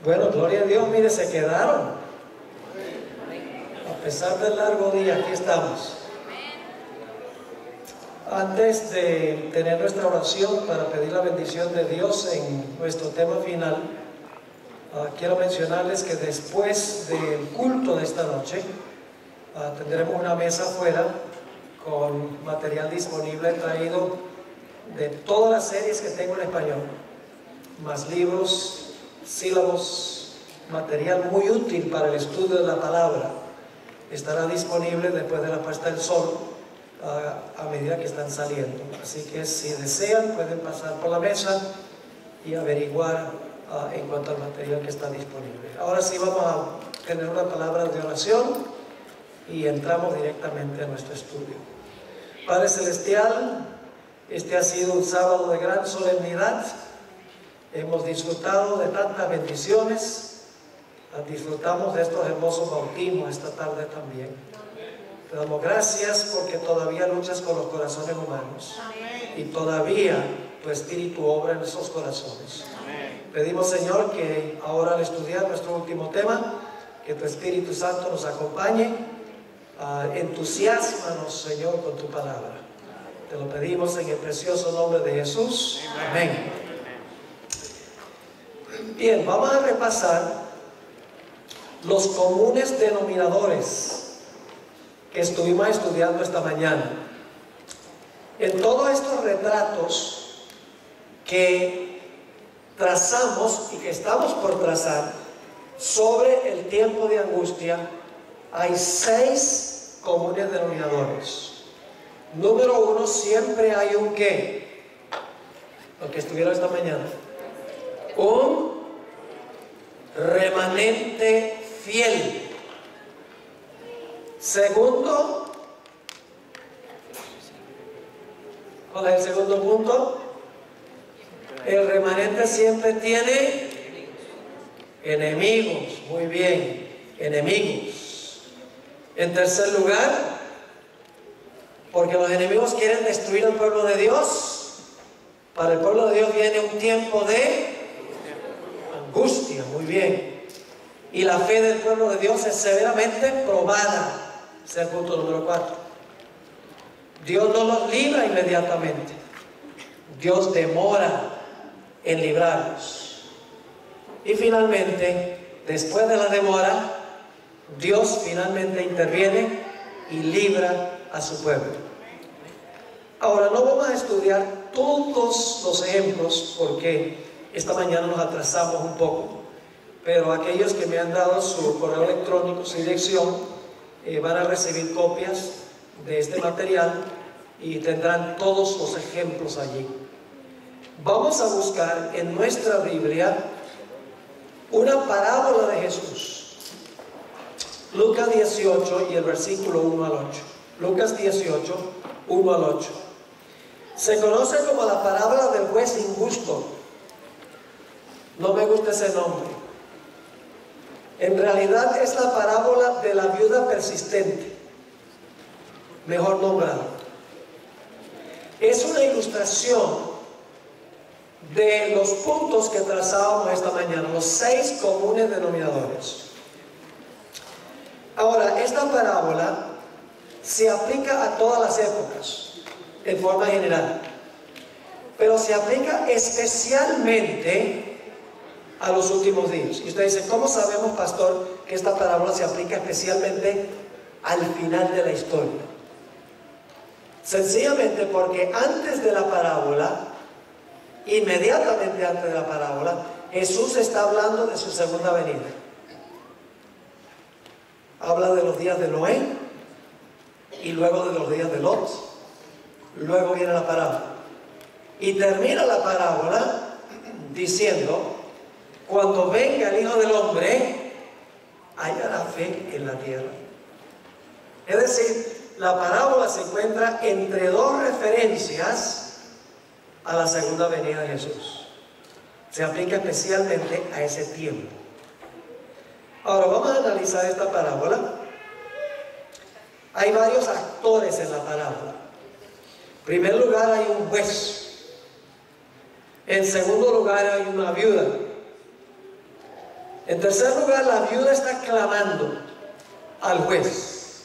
Bueno, gloria a Dios, mire, se quedaron. A pesar del largo día, aquí estamos. Antes de tener nuestra oración para pedir la bendición de Dios en nuestro tema final, quiero mencionarles que después del culto de esta noche, tendremos una mesa afuera con material disponible traído de todas las series que tengo en español, más libros, sílabos, material muy útil para el estudio de la palabra. Estará disponible después de la puesta del sol, a medida que están saliendo. Así que si desean pueden pasar por la mesa y averiguar en cuanto al material que está disponible. Ahora sí vamos a tener una palabra de oración y entramos directamente a nuestro estudio. Padre Celestial, este ha sido un sábado de gran solemnidad. Hemos disfrutado de tantas bendiciones, disfrutamos de estos hermosos bautismos esta tarde también. Te damos gracias porque todavía luchas con los corazones humanos. Amén. Y todavía tu Espíritu obra en esos corazones. Amén. Pedimos, Señor, que ahora al estudiar nuestro último tema, que tu Espíritu Santo nos acompañe. Entusiásmanos, Señor, con tu palabra. Te lo pedimos en el precioso nombre de Jesús. Amén. Bien, vamos a repasar los comunes denominadores que estuvimos estudiando esta mañana. En todos estos retratos que trazamos y que estamos por trazar sobre el tiempo de angustia, hay 6 comunes denominadores. Número 1, siempre hay un ¿qué? Lo que estuvieron esta mañana. Un remanente fiel. Segundo, ¿cuál es el segundo punto? El remanente siempre tiene enemigos. Muy bien, enemigos. En tercer lugar, porque los enemigos quieren destruir al pueblo de Dios, para el pueblo de Dios viene un tiempo de angustia. Muy bien. Y la fe del pueblo de Dios es severamente probada. Ese es el punto número 4. Dios no los libra inmediatamente. Dios demora en librarlos. Y finalmente, después de la demora, Dios finalmente interviene y libra a su pueblo. Ahora no vamos a estudiar todos los ejemplos porque esta mañana nos atrasamos un poco, pero aquellos que me han dado su correo electrónico, su dirección, van a recibir copias de este material y tendrán todos los ejemplos allí. Vamos a buscar en nuestra Biblia una parábola de Jesús. Lucas 18 y el versículo 1 al 8. Lucas 18, 1 al 8. Se conoce como la parábola del juez injusto. No me gusta ese nombre. En realidad es la parábola de la viuda persistente, mejor nombrada. Es una ilustración de los puntos que trazábamos esta mañana, los 6 comunes denominadores. Ahora, esta parábola se aplica a todas las épocas, en forma general, pero se aplica especialmente a los últimos días. Y usted dice, ¿cómo sabemos, pastor, que esta parábola se aplica especialmente al final de la historia? Sencillamente porque antes de la parábola, inmediatamente antes de la parábola, Jesús está hablando de su segunda venida. Habla de los días de Noé y luego de los días de Lot. Luego viene la parábola y termina la parábola diciendo: cuando venga el Hijo del Hombre, hallará fe en la tierra. Es decir, la parábola se encuentra entre 2 referencias a la segunda venida de Jesús. Se aplica especialmente a ese tiempo. Ahora vamos a analizar esta parábola. Hay varios actores en la parábola. En primer lugar hay un juez. En segundo lugar hay una viuda. En tercer lugar, la viuda está clamando al juez.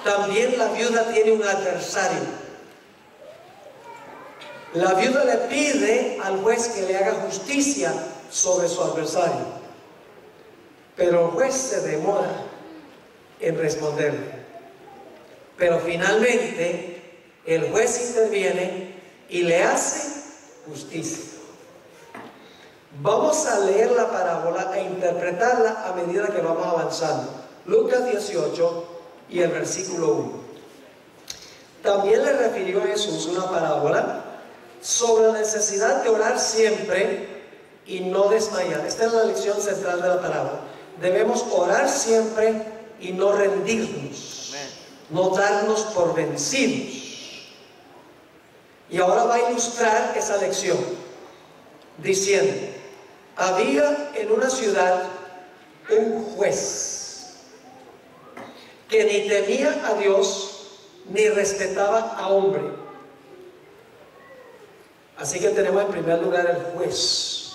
También la viuda tiene un adversario. La viuda le pide al juez que le haga justicia sobre su adversario, pero el juez se demora en responderle. Pero finalmente el juez interviene y le hace justicia. Vamos a leer la parábola e interpretarla a medida que vamos avanzando. Lucas 18 y el versículo 1. También le refirió a Jesús una parábola sobre la necesidad de orar siempre y no desmayar. Esta es la lección central de la parábola. Debemos orar siempre y no rendirnos, no darnos por vencidos. Y ahora va a ilustrar esa lección diciendo: había en una ciudad un juez que ni temía a Dios ni respetaba a hombre. Así que tenemos en primer lugar el juez.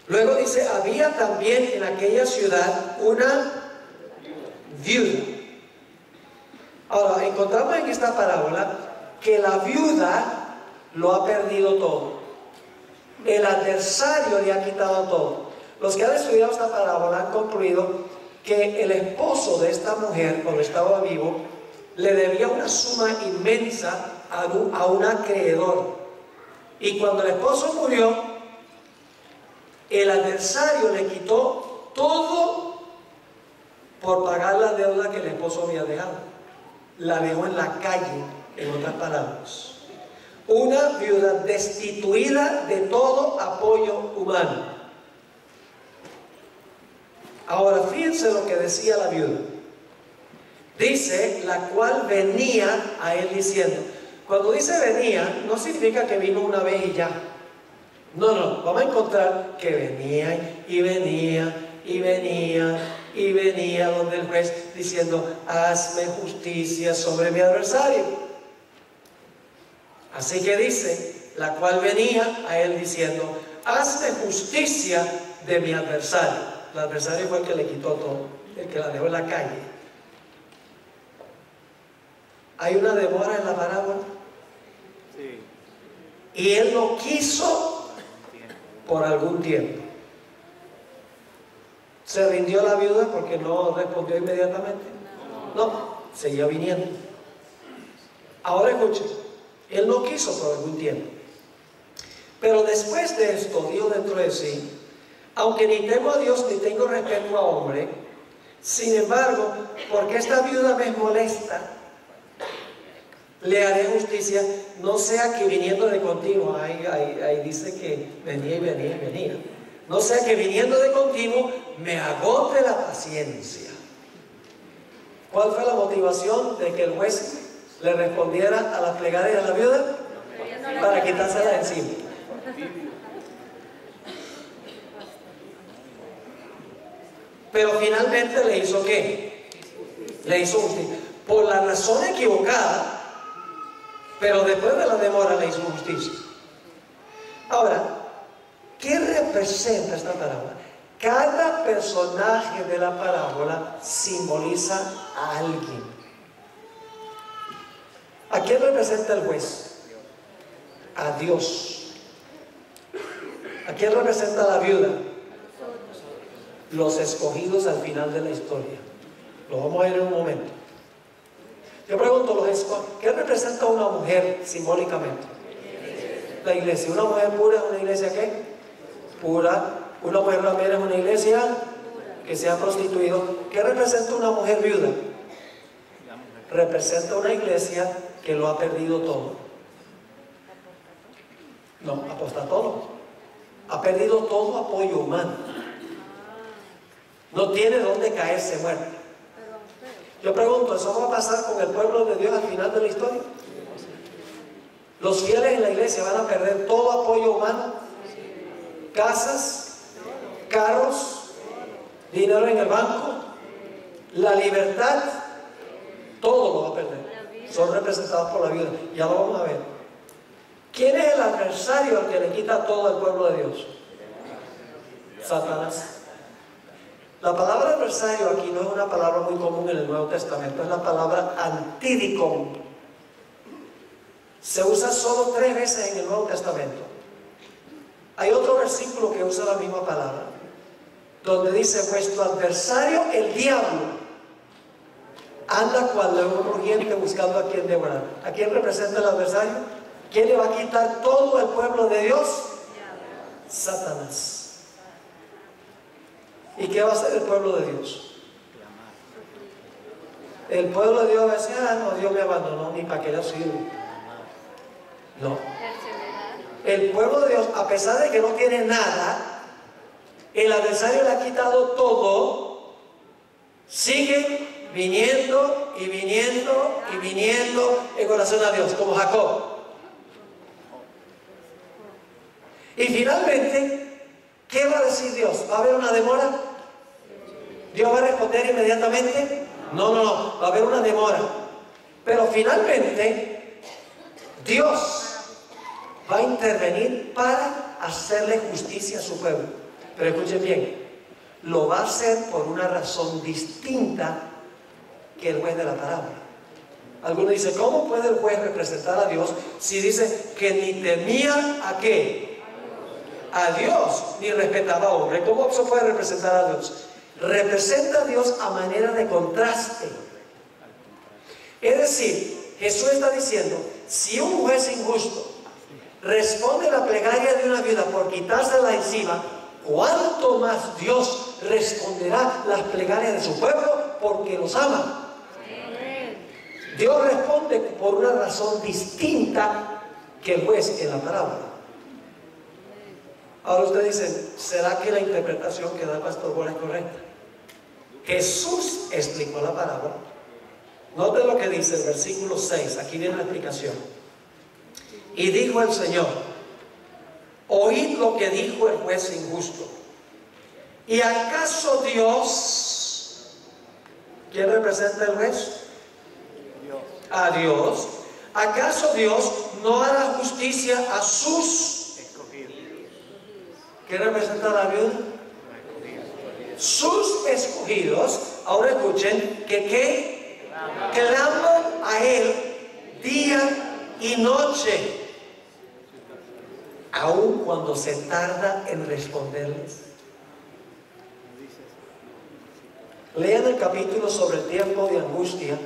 Luego dice: había también en aquella ciudad una viuda. Ahora, encontramos en esta parábola que la viuda lo ha perdido todo. El adversario le ha quitado todo. Los que han estudiado esta parábola han concluido que el esposo de esta mujer, cuando estaba vivo, le debía una suma inmensa a un acreedor. Y cuando el esposo murió, el adversario le quitó todo por pagar la deuda que el esposo había dejado. La dejó en la calle, en otras palabras. Una viuda destituida de todo apoyo humano. Ahora fíjense lo que decía la viuda. Dice: la cual venía a él diciendo. Cuando dice venía, no significa que vino una vez y ya. No, vamos a encontrar que venía y venía y venía y venía donde el juez diciendo: hazme justicia sobre mi adversario. Así que dice: la cual venía a él diciendo: hazme justicia de mi adversario. El adversario fue el que le quitó todo, el que la dejó en la calle. Hay una demora en la parábola. Sí. Y él no quiso por algún tiempo. ¿Se rindió la viuda porque no respondió inmediatamente? No, seguía viniendo. Ahora escuchen, él no quiso por algún tiempo. Pero después de esto, dijo dentro de sí: aunque ni temo a Dios ni tengo respeto a hombre, sin embargo, porque esta viuda me molesta, le haré justicia, no sea que viniendo de continuo, ahí dice que venía y venía y venía, no sea que viniendo de continuo me agote la paciencia. ¿Cuál fue la motivación de que el juez le respondiera a las plegarias de la viuda? Para quitársela de encima. Pero finalmente le hizo ¿qué? Le hizo justicia. Por la razón equivocada, pero después de la demora le hizo justicia. Ahora, ¿qué representa esta parábola? Cada personaje de la parábola simboliza a alguien. ¿A quién representa el juez? A Dios. ¿A quién representa la viuda? Los escogidos al final de la historia. Lo vamos a ver en un momento. Yo pregunto, ¿qué representa una mujer simbólicamente? La iglesia. ¿Una mujer pura es una iglesia qué? Pura. ¿Una mujer ramera es una iglesia que se ha prostituido? ¿Qué representa una mujer viuda? Representa una iglesia que lo ha perdido todo. No, apostató. Ha perdido todo apoyo humano. No tiene dónde caerse muerta. Yo pregunto, ¿eso va a pasar con el pueblo de Dios al final de la historia? Los fieles en la iglesia van a perder todo apoyo humano, casas, carros, dinero en el banco, la libertad, todo lo va a perder. Son representados por la viuda. Ya lo vamos a ver. ¿Quién es el adversario al que le quita todo al pueblo de Dios? Satanás. La palabra adversario aquí no es una palabra muy común en el Nuevo Testamento, es la palabra antidicon. Se usa solo 3 veces en el Nuevo Testamento. Hay otro versículo que usa la misma palabra, donde dice: vuestro adversario, el diablo, anda cual león rugiente buscando a quien devorar. ¿A quién representa el adversario? ¿Quién le va a quitar todo el pueblo de Dios? Satanás. ¿Y qué va a hacer el pueblo de Dios? El pueblo de Dios va a decir: ah, no, Dios me abandonó, ni para qué le sirvo. No. El pueblo de Dios, a pesar de que no tiene nada, el adversario le ha quitado todo, sigue viniendo y viniendo y viniendo en oración a Dios, como Jacob. Y finalmente, ¿qué va a decir Dios? ¿Va a haber una demora? ¿Dios va a responder inmediatamente? No, no, no, va a haber una demora. Pero finalmente, Dios va a intervenir para hacerle justicia a su pueblo. Pero escuchen bien, lo va a hacer por una razón distinta que el juez de la parábola. Algunos dicen: ¿cómo puede el juez representar a Dios si dice que ni temía a qué? A Dios, ni respetaba a hombre? ¿Cómo se puede representar a Dios? Representa a Dios a manera de contraste. Es decir, Jesús está diciendo: si un juez injusto responde la plegaria de una viuda por quitársela encima, ¿cuánto más Dios responderá las plegarias de su pueblo porque los ama? Dios responde por una razón distinta que el juez en la parábola. Ahora ustedes dicen: ¿será que la interpretación que da el pastor Bola es correcta? Jesús explicó la parábola. Noten lo que dice el versículo 6, aquí viene la explicación. Y dijo el Señor: oíd lo que dijo el juez injusto. ¿Y acaso Dios? ¿Quién representa el juez? A Dios. ¿Acaso Dios no hará justicia a sus escogidos? ¿Qué representa la viuda? Sus escogidos. Ahora escuchen, que claman a Él día y noche, aun cuando se tarda en responderles. Lean el capítulo sobre el tiempo de angustia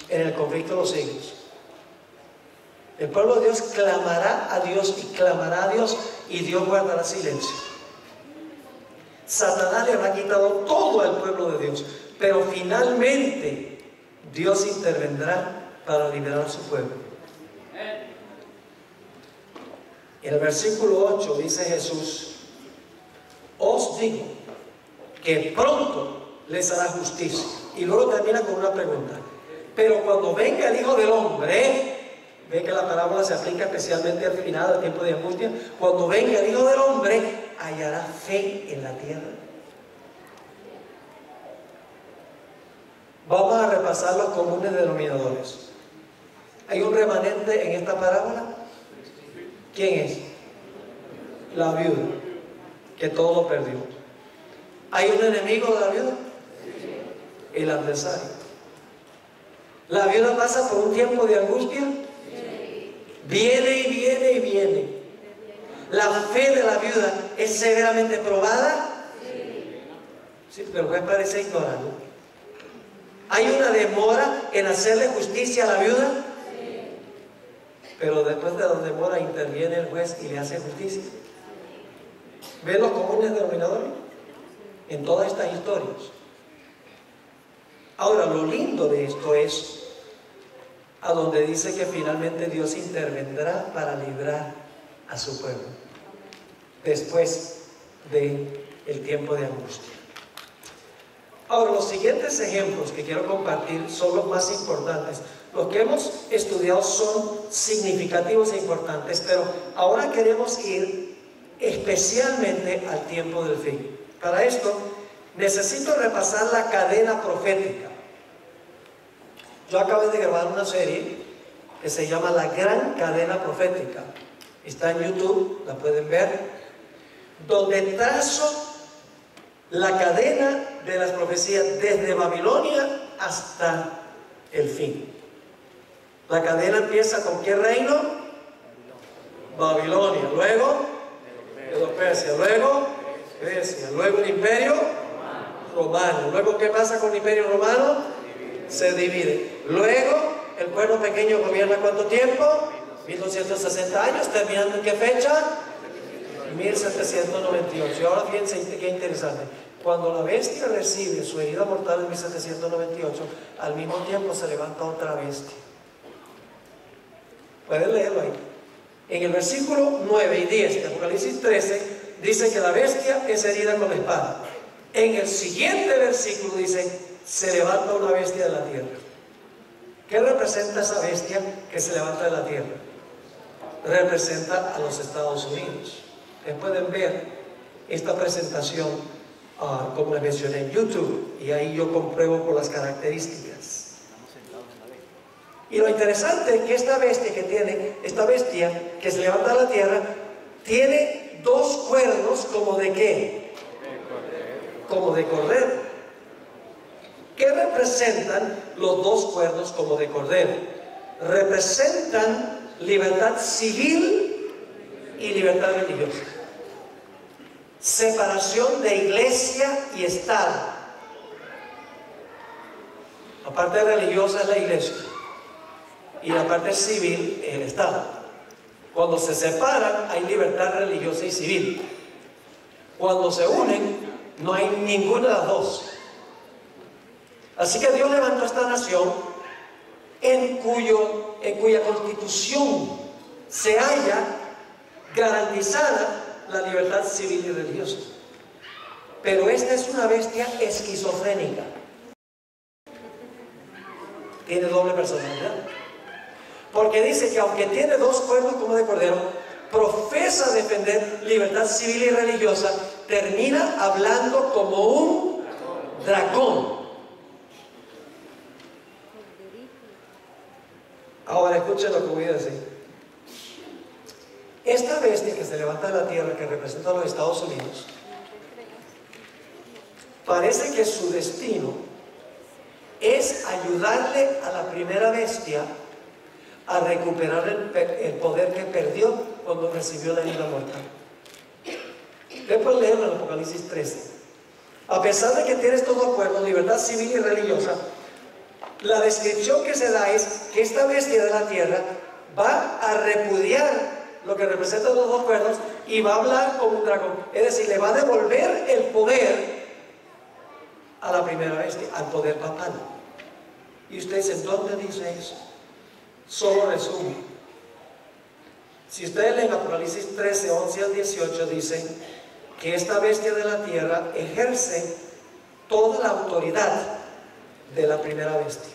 en el conflicto de los siglos. El pueblo de Dios clamará a Dios y clamará a Dios, y Dios guardará silencio. Satanás le habrá quitado todo al pueblo de Dios, pero finalmente Dios intervendrá para liberar a su pueblo. En el versículo 8 dice Jesús: os digo que pronto les hará justicia. Y luego termina con una pregunta: pero cuando venga el Hijo del Hombre, ve que la parábola se aplica especialmente al final del tiempo de angustia, cuando venga el Hijo del Hombre, hallará fe en la tierra. Vamos a repasar los comunes denominadores. ¿Hay un remanente en esta parábola? ¿Quién es? La viuda, que todo lo perdió. ¿Hay un enemigo de la viuda? El adversario. ¿La viuda pasa por un tiempo de angustia? Viene y viene y viene. ¿La fe de la viuda es severamente probada? Sí, pero el juez parece ignorarlo. ¿Hay una demora en hacerle justicia a la viuda? Pero después de la demora interviene el juez y le hace justicia. ¿Ven los comunes denominadores en todas estas historias? Ahora, lo lindo de esto es a donde dice que finalmente Dios intervendrá para librar a su pueblo después del tiempo de angustia. Ahora, los siguientes ejemplos que quiero compartir son los más importantes. Los que hemos estudiado son significativos e importantes, pero ahora queremos ir especialmente al tiempo del fin. Para esto, necesito repasar la cadena profética. Yo acabo de grabar una serie que se llama La Gran Cadena Profética. Está en YouTube, la pueden ver, donde trazo la cadena de las profecías desde Babilonia hasta el fin. La cadena empieza con ¿qué reino? Babilonia, luego Medo-Persia, luego Grecia, luego el imperio romano. Luego, ¿qué pasa con el imperio romano? Se divide. Luego el pueblo pequeño gobierna ¿cuánto tiempo? 1260 años, terminando ¿en qué fecha? 1798. Y ahora fíjense qué interesante. Cuando la bestia recibe su herida mortal en 1798, al mismo tiempo se levanta otra bestia. Pueden leerlo ahí. En el versículo 9 y 10 de Apocalipsis 13 dice que la bestia es herida con la espada. En el siguiente versículo dice: se levanta una bestia de la tierra. ¿Qué representa esa bestia que se levanta de la tierra? Representa a los Estados Unidos. Ustedes pueden ver esta presentación, como les mencioné, en YouTube, y ahí yo compruebo por las características. Y lo interesante es que esta bestia que se levanta de la tierra, tiene dos cuernos como de ¿qué? Como de cordero. ¿Qué representan los dos cuernos como de cordero? Representan libertad civil y libertad religiosa. Separación de iglesia y Estado. La parte religiosa es la iglesia y la parte civil es el Estado. Cuando se separan hay libertad religiosa y civil. Cuando se unen no hay ninguna de las dos. Así que Dios levantó esta nación en cuya constitución se halla garantizada la libertad civil y religiosa. Pero esta es una bestia esquizofrénica. Tiene doble personalidad. Porque dice que aunque tiene dos cuernos como de cordero, profesa defender libertad civil y religiosa, termina hablando como un dragón. Ahora escuchen lo que voy a decir. Esta bestia que se levanta de la tierra, que representa a los Estados Unidos, parece que su destino es ayudarle a la primera bestia a recuperar el poder que perdió cuando recibió la herida mortal. Ustedes pueden leerlo en Apocalipsis 13. A pesar de que tiene estos dos cuernos, libertad civil y religiosa, la descripción que se da es que esta bestia de la tierra va a repudiar lo que representan los dos cuernos y va a hablar como un dragón. Es decir, le va a devolver el poder a la primera bestia, al poder papal. Y ustedes dicen, ¿dónde dice eso? Solo resumo. Si ustedes leen Apocalipsis 13, 11 al 18, dicen que esta bestia de la tierra ejerce toda la autoridad de la primera bestia.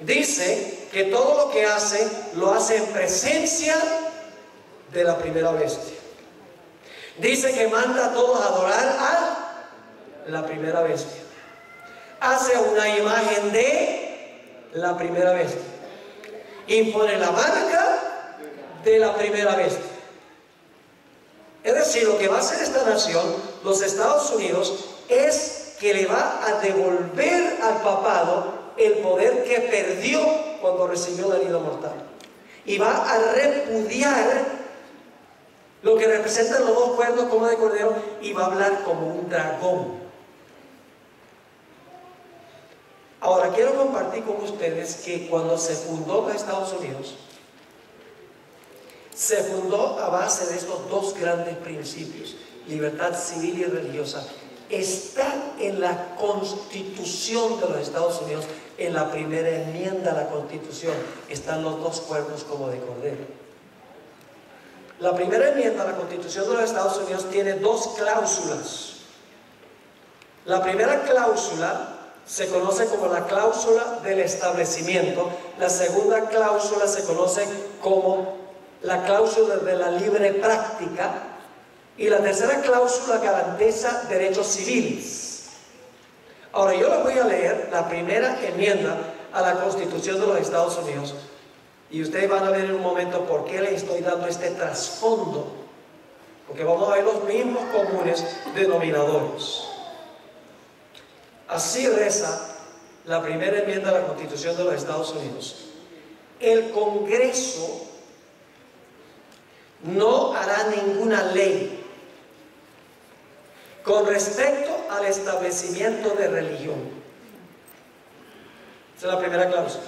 Dice que todo lo que hace, lo hace en presencia de la primera bestia. Dice que manda a todos a adorar a la primera bestia. Hace una imagen de la primera bestia. Impone la marca de la primera bestia. Es decir, lo que va a hacer esta nación, los Estados Unidos, es que le va a devolver al papado el poder que perdió cuando recibió la herida mortal. Y va a repudiar lo que representan los dos cuernos como de cordero y va a hablar como un dragón. Ahora quiero compartir con ustedes que cuando se fundó los Estados Unidos, se fundó a base de estos dos grandes principios: libertad civil y religiosa. Está en la Constitución de los Estados Unidos, en la primera enmienda a la Constitución, están los dos cuernos como de cordero. La primera enmienda a la Constitución de los Estados Unidos tiene dos cláusulas. La primera cláusula se conoce como la cláusula del establecimiento. La segunda cláusula se conoce como la cláusula de la libre práctica. Y la tercera cláusula garantiza derechos civiles. Ahora yo les voy a leer la primera enmienda a la Constitución de los Estados Unidos. Y ustedes van a ver en un momento por qué les estoy dando este trasfondo. porque vamos a ver los mismos comunes denominadores. Así reza la primera enmienda de la Constitución de los Estados Unidos. El Congreso no hará ninguna ley con respecto al establecimiento de religión. Esa es la primera cláusula.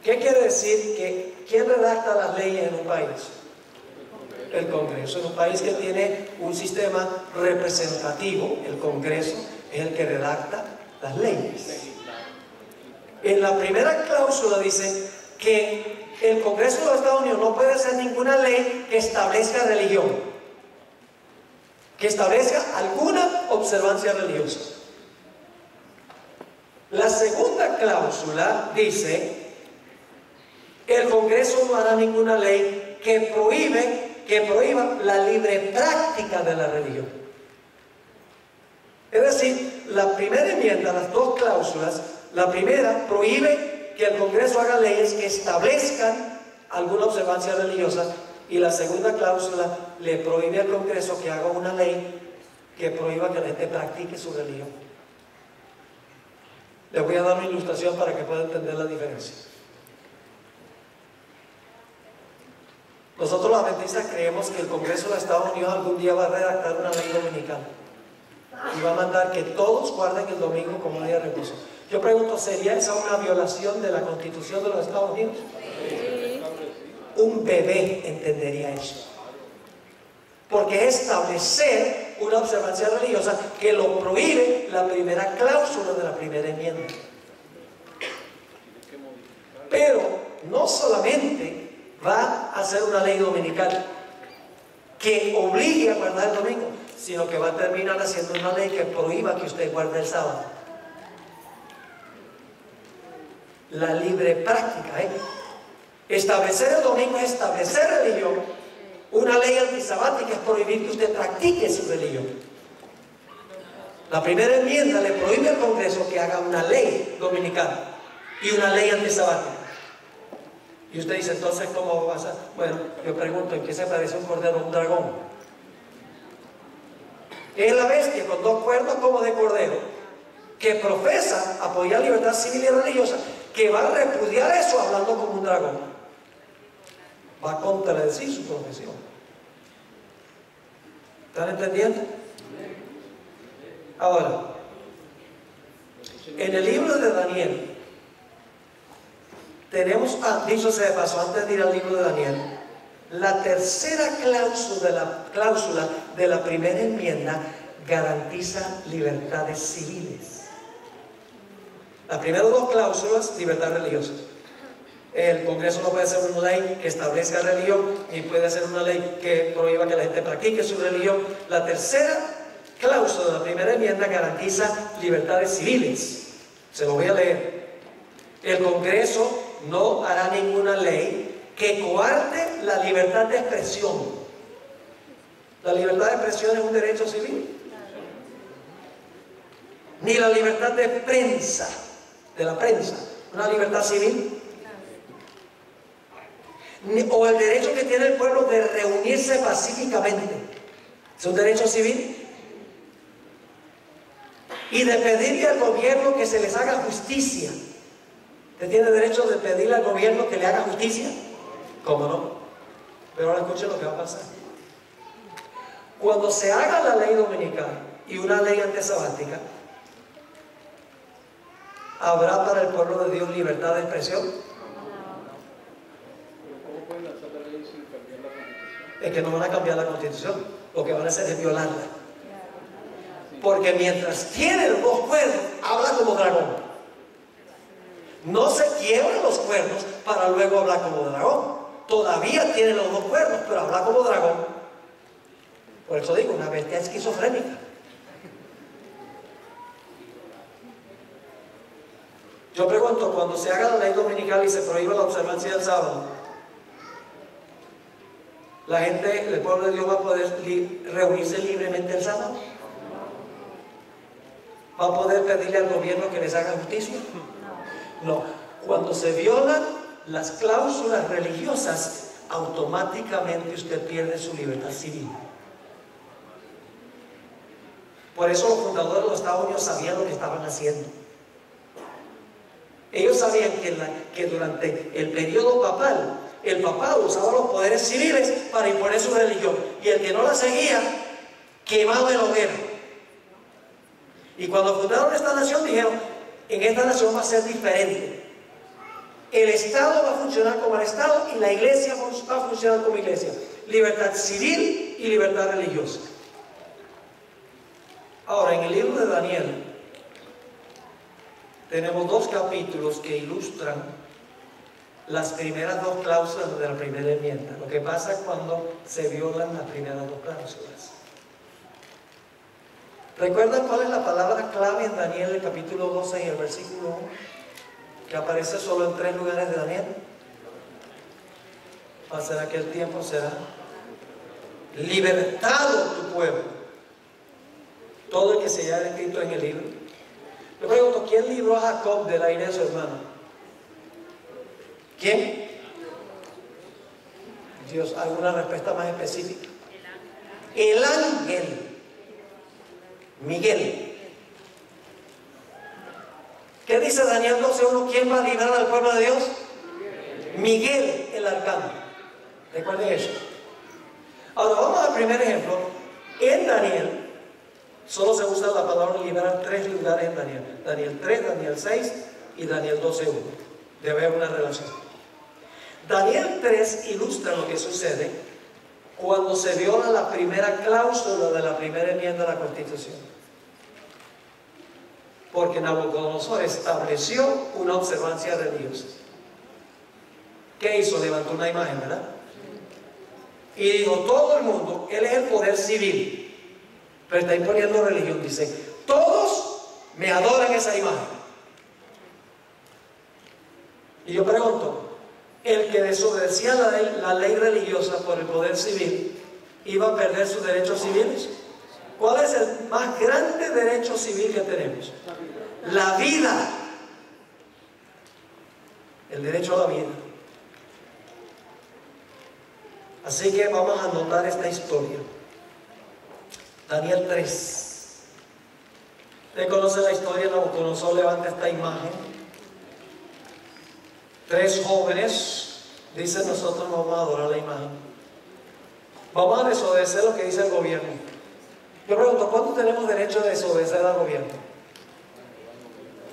¿Qué quiere decir? Que ¿quién redacta las leyes en un país? El Congreso. En un país que tiene un sistema representativo, el Congreso es el que redacta las leyes. En la primera cláusula dice que el Congreso de los Estados Unidos no puede hacer ninguna ley que establezca religión, que establezca alguna observancia religiosa. La segunda cláusula dice: el Congreso no hará ninguna ley que prohíba la libre práctica de la religión. Es decir, la primera enmienda, las dos cláusulas, la primera prohíbe que el Congreso haga leyes que establezcan alguna observancia religiosa, y la segunda cláusula le prohíbe al Congreso que haga una ley que prohíba que la gente practique su religión. Les voy a dar una ilustración para que puedan entender la diferencia. Nosotros los adventistas creemos que el Congreso de los Estados Unidos algún día va a redactar una ley dominical y va a mandar que todos guarden el domingo como día de reposo. Yo pregunto, ¿sería esa una violación de la Constitución de los Estados Unidos? Sí. Un bebé entendería eso, porque es establecer una observancia religiosa que lo prohíbe la primera cláusula de la primera enmienda. Pero no solamente va a hacer una ley dominical que obligue a guardar el domingo, sino que va a terminar haciendo una ley que prohíba que usted guarde el sábado. La libre práctica, establecer el domingo es establecer religión. Una ley antisabática es prohibir que usted practique su religión. La primera enmienda le prohíbe al Congreso que haga una ley dominical y una ley antisabática. Y usted dice, entonces, ¿cómo va a ser? Bueno, yo pregunto, ¿en qué se parece un cordero a un dragón? Es la bestia con dos cuernos como de cordero, que profesa apoyar libertad civil y religiosa, que va a repudiar eso hablando como un dragón. Va a contradecir su profesión. ¿Están entendiendo? Ahora, en el libro de Daniel tenemos, dicho sea de paso, antes de ir al libro de Daniel, la tercera cláusula de la primera enmienda garantiza libertades civiles. Las primeras dos cláusulas, libertad religiosa. El Congreso no puede hacer una ley que establezca religión, ni puede hacer una ley que prohíba que la gente practique su religión. La tercera cláusula de la primera enmienda garantiza libertades civiles. Se lo voy a leer. El Congreso no hará ninguna ley que coarte la libertad de expresión. La libertad de expresión es un derecho civil. Ni la libertad de prensa, de la prensa, una libertad civil. O el derecho que tiene el pueblo de reunirse pacíficamente, es un derecho civil. Y de pedirle al gobierno que se les haga justicia. ¿Usted tiene derecho de pedirle al gobierno que le haga justicia? ¿Cómo no? Pero ahora escuchen lo que va a pasar. Cuando se haga la ley dominical y una ley antisabática, ¿habrá para el pueblo de Dios libertad de expresión? ¿Cómo pueden hacer la ley sin cambiar la Constitución? Es que no van a cambiar la Constitución, lo que van a hacer es violarla. Porque mientras tiene los dos cuernos, habla como dragón. No se quiebran los cuernos para luego hablar como dragón. Todavía tiene los dos cuernos, pero habla como dragón. Por eso digo, una bestia esquizofrénica. Yo pregunto, cuando se haga la ley dominical y se prohíbe la observancia del sábado, ¿la gente, el pueblo de Dios va a poder reunirse libremente el sábado? ¿Va a poder pedirle al gobierno que les haga justicia? No. Cuando se violan las cláusulas religiosas, automáticamente usted pierde su libertad civil. Por eso los fundadores de los Estados Unidos sabían lo que estaban haciendo. Ellos sabían que durante el periodo papal, el papado usaba los poderes civiles para imponer su religión, y el que no la seguía, quemaba en la hoguera. Y cuando fundaron esta nación, dijeron: en esta nación va a ser diferente. El Estado va a funcionar como el Estado y la iglesia va a funcionar como iglesia. Libertad civil y libertad religiosa. Ahora, en el libro de Daniel tenemos 2 capítulos que ilustran las primeras 2 cláusulas de la primera enmienda. Lo que pasa cuando se violan las primeras 2 cláusulas. ¿Recuerdan cuál es la palabra clave en Daniel, el capítulo 12 y el versículo 1? Que aparece solo en 3 lugares de Daniel. Pasar aquel tiempo será libertado tu pueblo, todo el que se haya escrito en el libro. Yo pregunto: ¿quién libró a Jacob del aire de su hermano? ¿Quién? Dios. ¿Alguna respuesta más específica? El ángel Miguel. ¿Qué dice Daniel 12:1? ¿Quién va a librar al pueblo de Dios? Miguel, el arcángel. Recuerden eso. Ahora vamos al primer ejemplo. En Daniel solo se usa la palabra liberar 3 lugares en Daniel. Daniel 3, Daniel 6 y Daniel 12:1. Debe haber una relación. Daniel 3 ilustra lo que sucede cuando se viola la primera cláusula de la primera enmienda de la Constitución. Porque Nabucodonosor estableció una observancia religiosa. ¿Qué hizo? Levantó una imagen, ¿verdad? Y dijo: todo el mundo, él es el poder civil, pero está imponiendo religión. Dice: todos me adoran esa imagen. Y yo pregunto: el que desobedecía la ley religiosa por el poder civil, ¿iba a perder sus derechos civiles? ¿Cuál es el más grande derecho civil que tenemos? La vida. El derecho a la vida. Así que vamos a anotar esta historia. Daniel 3. Usted conoce la historia. Nabucodonosor levanta esta imagen. 3 jóvenes dicen: nosotros no vamos a adorar la imagen, vamos a desobedecer lo que dice el gobierno. Yo pregunto: ¿cuándo tenemos derecho a desobedecer al gobierno?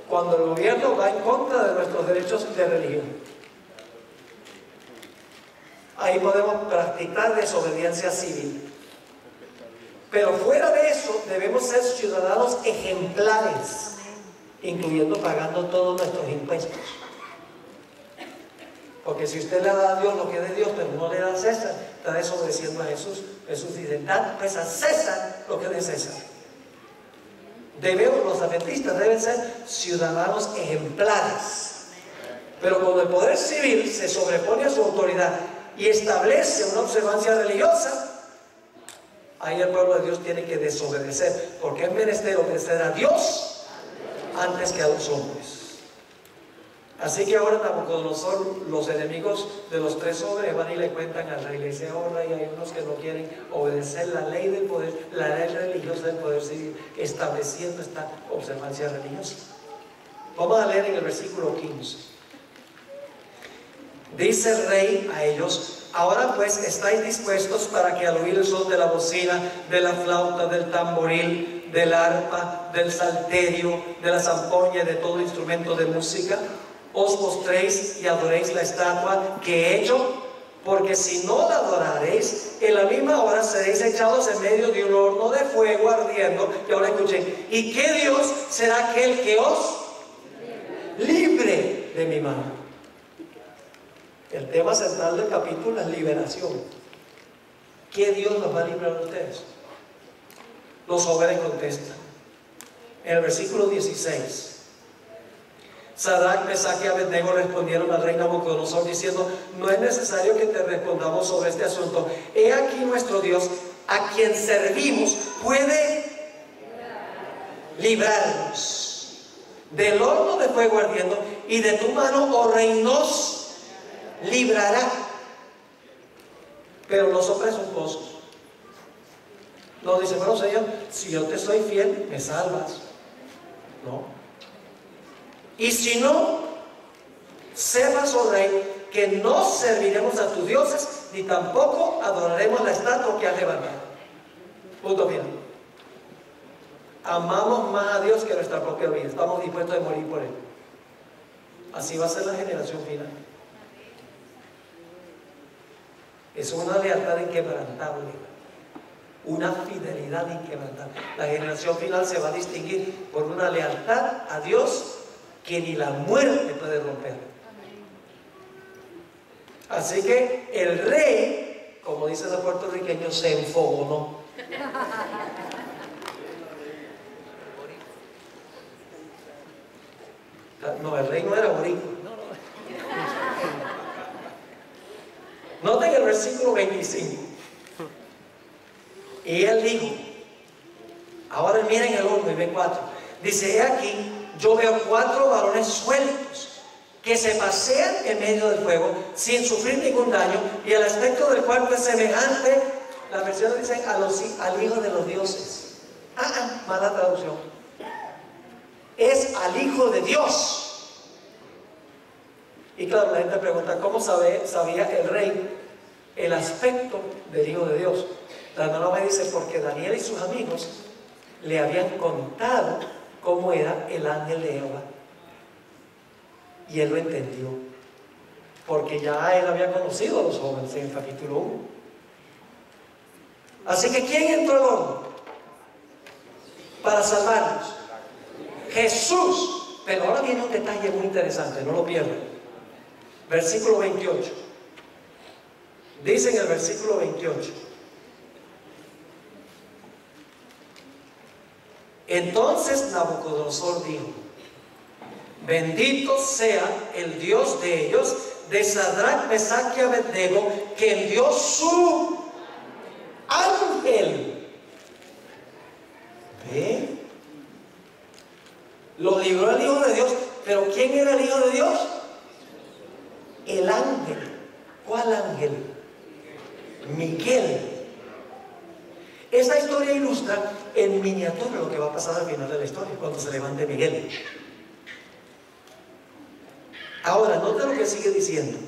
Cuando el gobierno va en contra de nuestros derechos de religión. Ahí podemos practicar desobediencia civil. Pero fuera de eso, debemos ser ciudadanos ejemplares, incluyendo pagando todos nuestros impuestos. Porque si usted le da a Dios lo que es de Dios, pero no le da a César, está desobedeciendo a Jesús. Jesús dice: dad pues a César lo que es de César. Los adventistas deben ser ciudadanos ejemplares. Pero cuando el poder civil se sobrepone a su autoridad y establece una observancia religiosa, ahí el pueblo de Dios tiene que desobedecer, porque es menester obedecer a Dios antes que a los hombres. Así que ahora Nabucodonosor, los enemigos de los 3 hombres van y le cuentan al rey. Le dice: ahora y hay unos que no quieren obedecer la ley del poder, la ley religiosa del poder civil, estableciendo esta observancia religiosa. Vamos a leer en el versículo 15. Dice el rey a ellos: ahora pues estáis dispuestos para que al oír el son de la bocina, de la flauta, del tamboril, del arpa, del salterio, de la zampoña y de todo instrumento de música, os postréis y adoréis la estatua que he hecho, porque si no la adoraréis, en la misma hora seréis echados en medio de un horno de fuego ardiendo. Y ahora escuchen: ¿y qué Dios será aquel que os libre de mi mano? El tema central del capítulo es liberación. ¿Qué Dios nos va a librar a ustedes? Los jóvenes contestan en el versículo 16: Sadrach, Mesach y Abednego respondieron al rey Nabucodonosor diciendo: no es necesario que te respondamos sobre este asunto. He aquí nuestro Dios, a quien servimos, puede librarnos del horno de fuego ardiendo, y de tu mano, oh rey, nos librará. Pero los hombres son pozos. No dice, bueno, Señor, si yo te soy fiel, me salvas. No. Y si no, sepas, oh rey, que no serviremos a tus dioses, ni tampoco adoraremos la estatua que has levantado. Punto final. Amamos más a Dios que nuestra propia vida. Estamos dispuestos a morir por Él. Así va a ser la generación final. Es una lealtad inquebrantable, una fidelidad inquebrantable. La generación final se va a distinguir por una lealtad a Dios que ni la muerte puede romper. Así que el rey, como dicen los puertorriqueños, se enfogonó. No, el rey no era boricua. Noten el versículo 25. Y él dijo, ahora miren el 1 y ve 4. Dice, he aquí, yo veo 4 varones sueltos que se pasean en medio del fuego sin sufrir ningún daño, y el aspecto del cuerpo es semejante, las versiones dicen, al hijo de los dioses. Mala traducción. Es al hijo de Dios. Y claro, la gente pregunta, ¿cómo sabía el rey el aspecto del hijo de Dios? La hermana me dice, porque Daniel y sus amigos le habían contado cómo era el ángel de Jehová. Y él lo entendió, porque ya él había conocido a los jóvenes en el capítulo 1. Así que ¿quién entró al horno para salvarnos? Jesús. Pero ahora viene un detalle muy interesante, no lo pierdan. Versículo 28. Dice en el versículo 28: entonces Nabucodonosor dijo, bendito sea el Dios de ellos, de Sadrach, Mesach y Abednego, que envió su ángel. ¿Ve? Lo libró el Hijo de Dios. ¿Pero quién era el Hijo de Dios? El ángel. ¿Cuál ángel? Miguel. Esa historia ilustra en miniatura lo que va a pasar al final de la historia, cuando se levante Miguel. Ahora, note lo que sigue diciendo.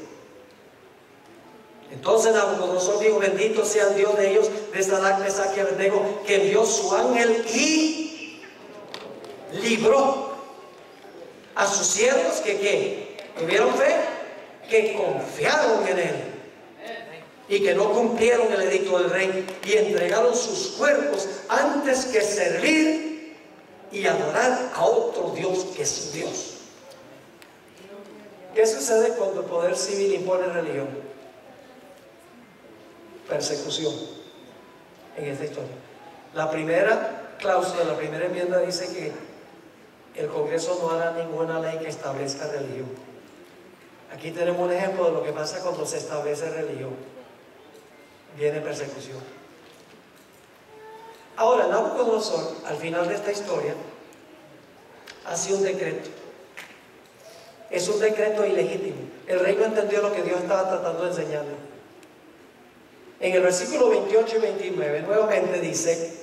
Entonces Nabucodonosor dijo, bendito sea el Dios de ellos, de Sadrach, Mesach y Abednego, que envió su ángel y libró a sus siervos que tuvieron fe, que confiaron en él y que no cumplieron el edicto del rey y entregaron sus cuerpos antes que servir y adorar a otro Dios que es su Dios. ¿Qué sucede cuando el poder civil impone religión? Persecución en esta historia. La primera cláusula, la primera enmienda dice que el Congreso no hará ninguna ley que establezca religión. Aquí tenemos un ejemplo de lo que pasa cuando se establece religión. Viene persecución. Ahora, Nabucodonosor, al final de esta historia, hace un decreto. Es un decreto ilegítimo. El rey no entendió lo que Dios estaba tratando de enseñarle. En el versículo 28 y 29 nuevamente dice,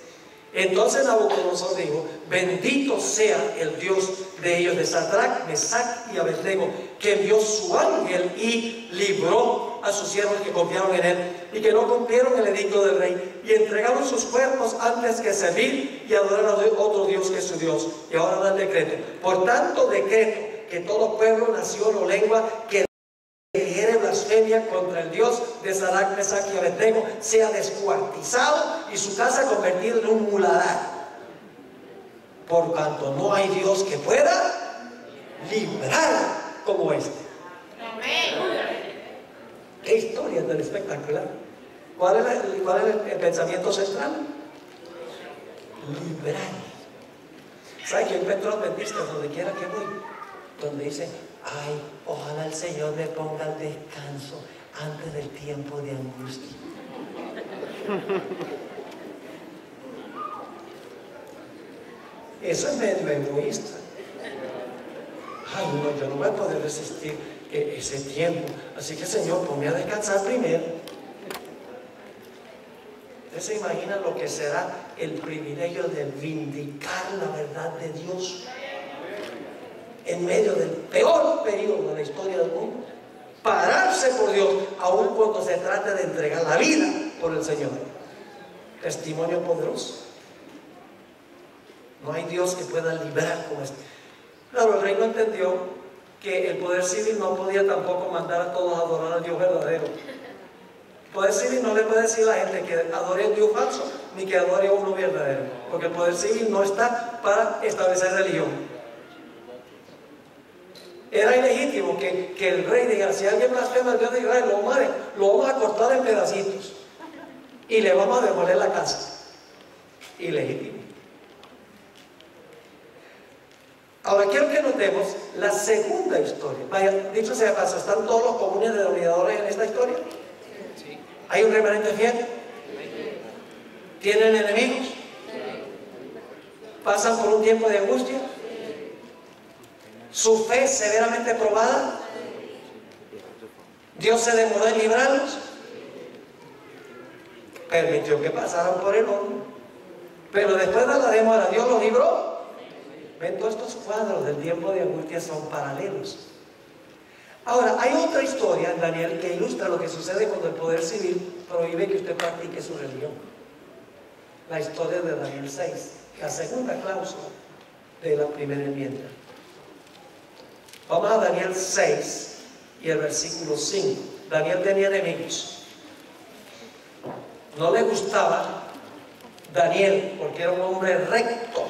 entonces Nabucodonosor dijo, bendito sea el Dios de ellos, de Sadrach, Mesach y Abednego, que envió su ángel y libró a sus siervos que confiaron en él y que no cumplieron el edicto del rey y entregaron sus cuerpos antes que servir y adorar a otro Dios que es su Dios. Y ahora da el decreto. Por tanto decreto que todo pueblo, nación o lengua que dijere blasfemia contra el Dios de Sadrach, Mesach y Abednego sea descuartizado y su casa convertida en un muladar, por cuanto no hay Dios que pueda librar como este. Qué historia tan espectacular. ¿Cuál es el pensamiento central? Librar. ¿Sabes? Yo encuentro adventistas donde quiera que voy, donde dicen, ay, ojalá el Señor me ponga el descanso antes del tiempo de angustia. Eso es medio egoísta. Ay, no, yo no voy a poder resistir ese tiempo. Así que, Señor, ponme a descansar primero. ¿Usted se imagina lo que será el privilegio de vindicar la verdad de Dios en medio del peor periodo de la historia del mundo? Pararse por Dios, aun cuando se trate de entregar la vida por el Señor. Testimonio poderoso. No hay Dios que pueda librar como este. Claro, el rey no entendió que el poder civil no podía tampoco mandar a todos a adorar al Dios verdadero. El poder civil no le puede decir a la gente que adore a un Dios falso, ni que adore a uno verdadero, porque el poder civil no está para establecer religión. Era ilegítimo que el rey diga: si alguien blasfema al Dios de Israel, lo vamos a cortar en pedacitos y le vamos a demoler la casa. Ilegítimo. Ahora quiero que notemos la segunda historia. Vaya, dicho sea de paso, ¿están todos los comunes denominadores en esta historia? Sí. ¿Hay un remanente fiel? ¿Tienen enemigos? ¿Pasan por un tiempo de angustia? ¿Su fe severamente probada? ¿Dios se demoró en librarlos? Permitió que pasaran por el horno, pero después de la demora, Dios los libró. Ven, todos estos cuadros del tiempo de angustia son paralelos. Ahora, hay otra historia en Daniel que ilustra lo que sucede cuando el poder civil prohíbe que usted practique su religión. La historia de Daniel 6, la segunda cláusula de la primera enmienda. Vamos a Daniel 6 y el versículo 5. Daniel tenía enemigos. No le gustaba Daniel porque era un hombre recto,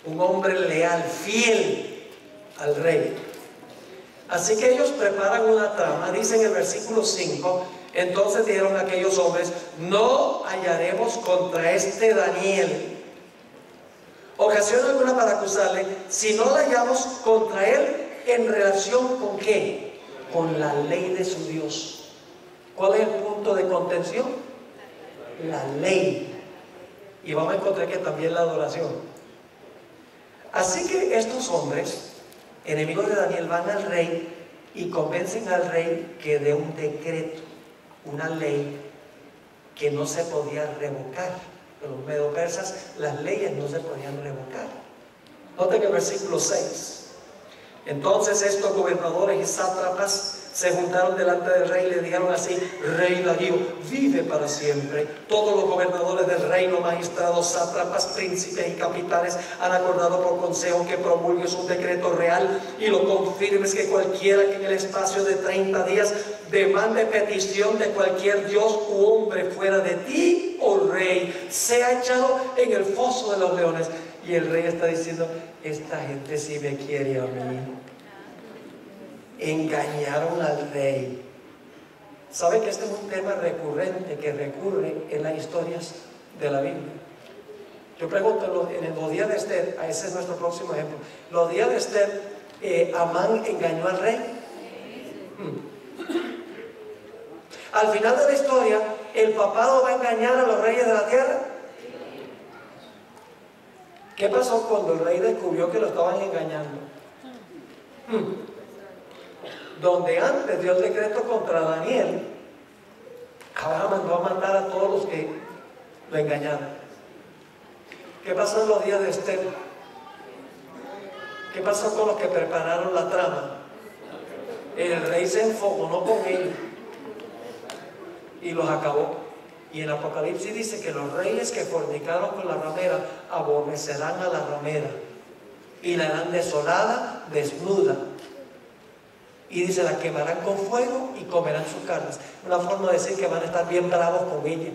un hombre leal, fiel al rey. Así que ellos preparan una trama. Dice en el versículo 5: entonces dijeron aquellos hombres: no hallaremos contra este Daniel ocasión alguna para acusarle, si no la hallamos contra él en relación con ¿qué? Con la ley de su Dios. ¿Cuál es el punto de contención? La ley. Y vamos a encontrar que también la adoración. Así que estos hombres, enemigos de Daniel, van al rey y convencen al rey que dé un decreto, una ley que no se podía revocar. Los medo-persas, las leyes no se podían revocar. Noten el versículo 6. Entonces estos gobernadores y sátrapas se juntaron delante del rey y le dijeron así: rey Darío, vive para siempre. Todos los gobernadores del reino, magistrados, sátrapas, príncipes y capitanes han acordado por consejo que promulgues un decreto real y lo confirmes, que cualquiera que en el espacio de 30 días demande petición de cualquier dios u hombre fuera de ti, oh rey, sea echado en el foso de los leones. Y el rey está diciendo: esta gente sí me quiere a mí. Engañaron al rey. ¿Sabe que este es un tema recurrente que recurre en las historias de la Biblia? Yo pregunto, en los días de Esther, ese es nuestro próximo ejemplo. Los días de Esther, Amán engañó al rey. Al final de la historia, ¿el papado va a engañar a los reyes de la tierra? ¿Qué pasó cuando el rey descubrió que lo estaban engañando? Donde antes dio el decreto contra Daniel, ahora mandó a matar a todos los que lo engañaron. ¿Qué pasó en los días de Esther? ¿Qué pasó con los que prepararon la trama? El rey se enfogonó con ellos y los acabó. Y en Apocalipsis dice que los reyes que fornicaron con la ramera aborrecerán a la ramera y la harán desolada, desnuda. Y dice: la quemarán con fuego y comerán sus carnes. Una forma de decir que van a estar bien bravos con ella,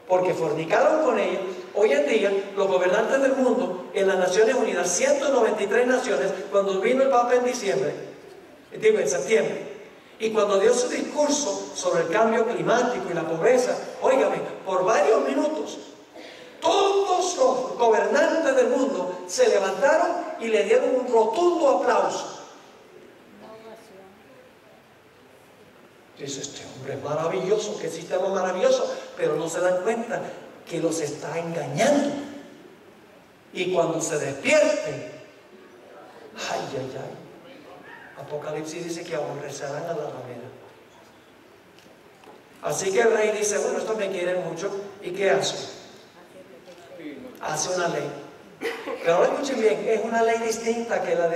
porque fornicaron con ella. Hoy en día los gobernantes del mundo, en las Naciones Unidas, 193 naciones, cuando vino el Papa en septiembre, y cuando dio su discurso sobre el cambio climático y la pobreza, óigame, por varios minutos todos los gobernantes del mundo se levantaron y le dieron un rotundo aplauso. Dice: este hombre es maravilloso, qué sistema maravilloso, pero no se dan cuenta que los está engañando. Y cuando se despierten, ay, ay, ay, Apocalipsis dice que aborrecerán a la ramera. Así que el rey dice, bueno, estos me quieren mucho. ¿Y qué hace? Hace una ley. Pero ahora escuchen bien, es una ley distinta que la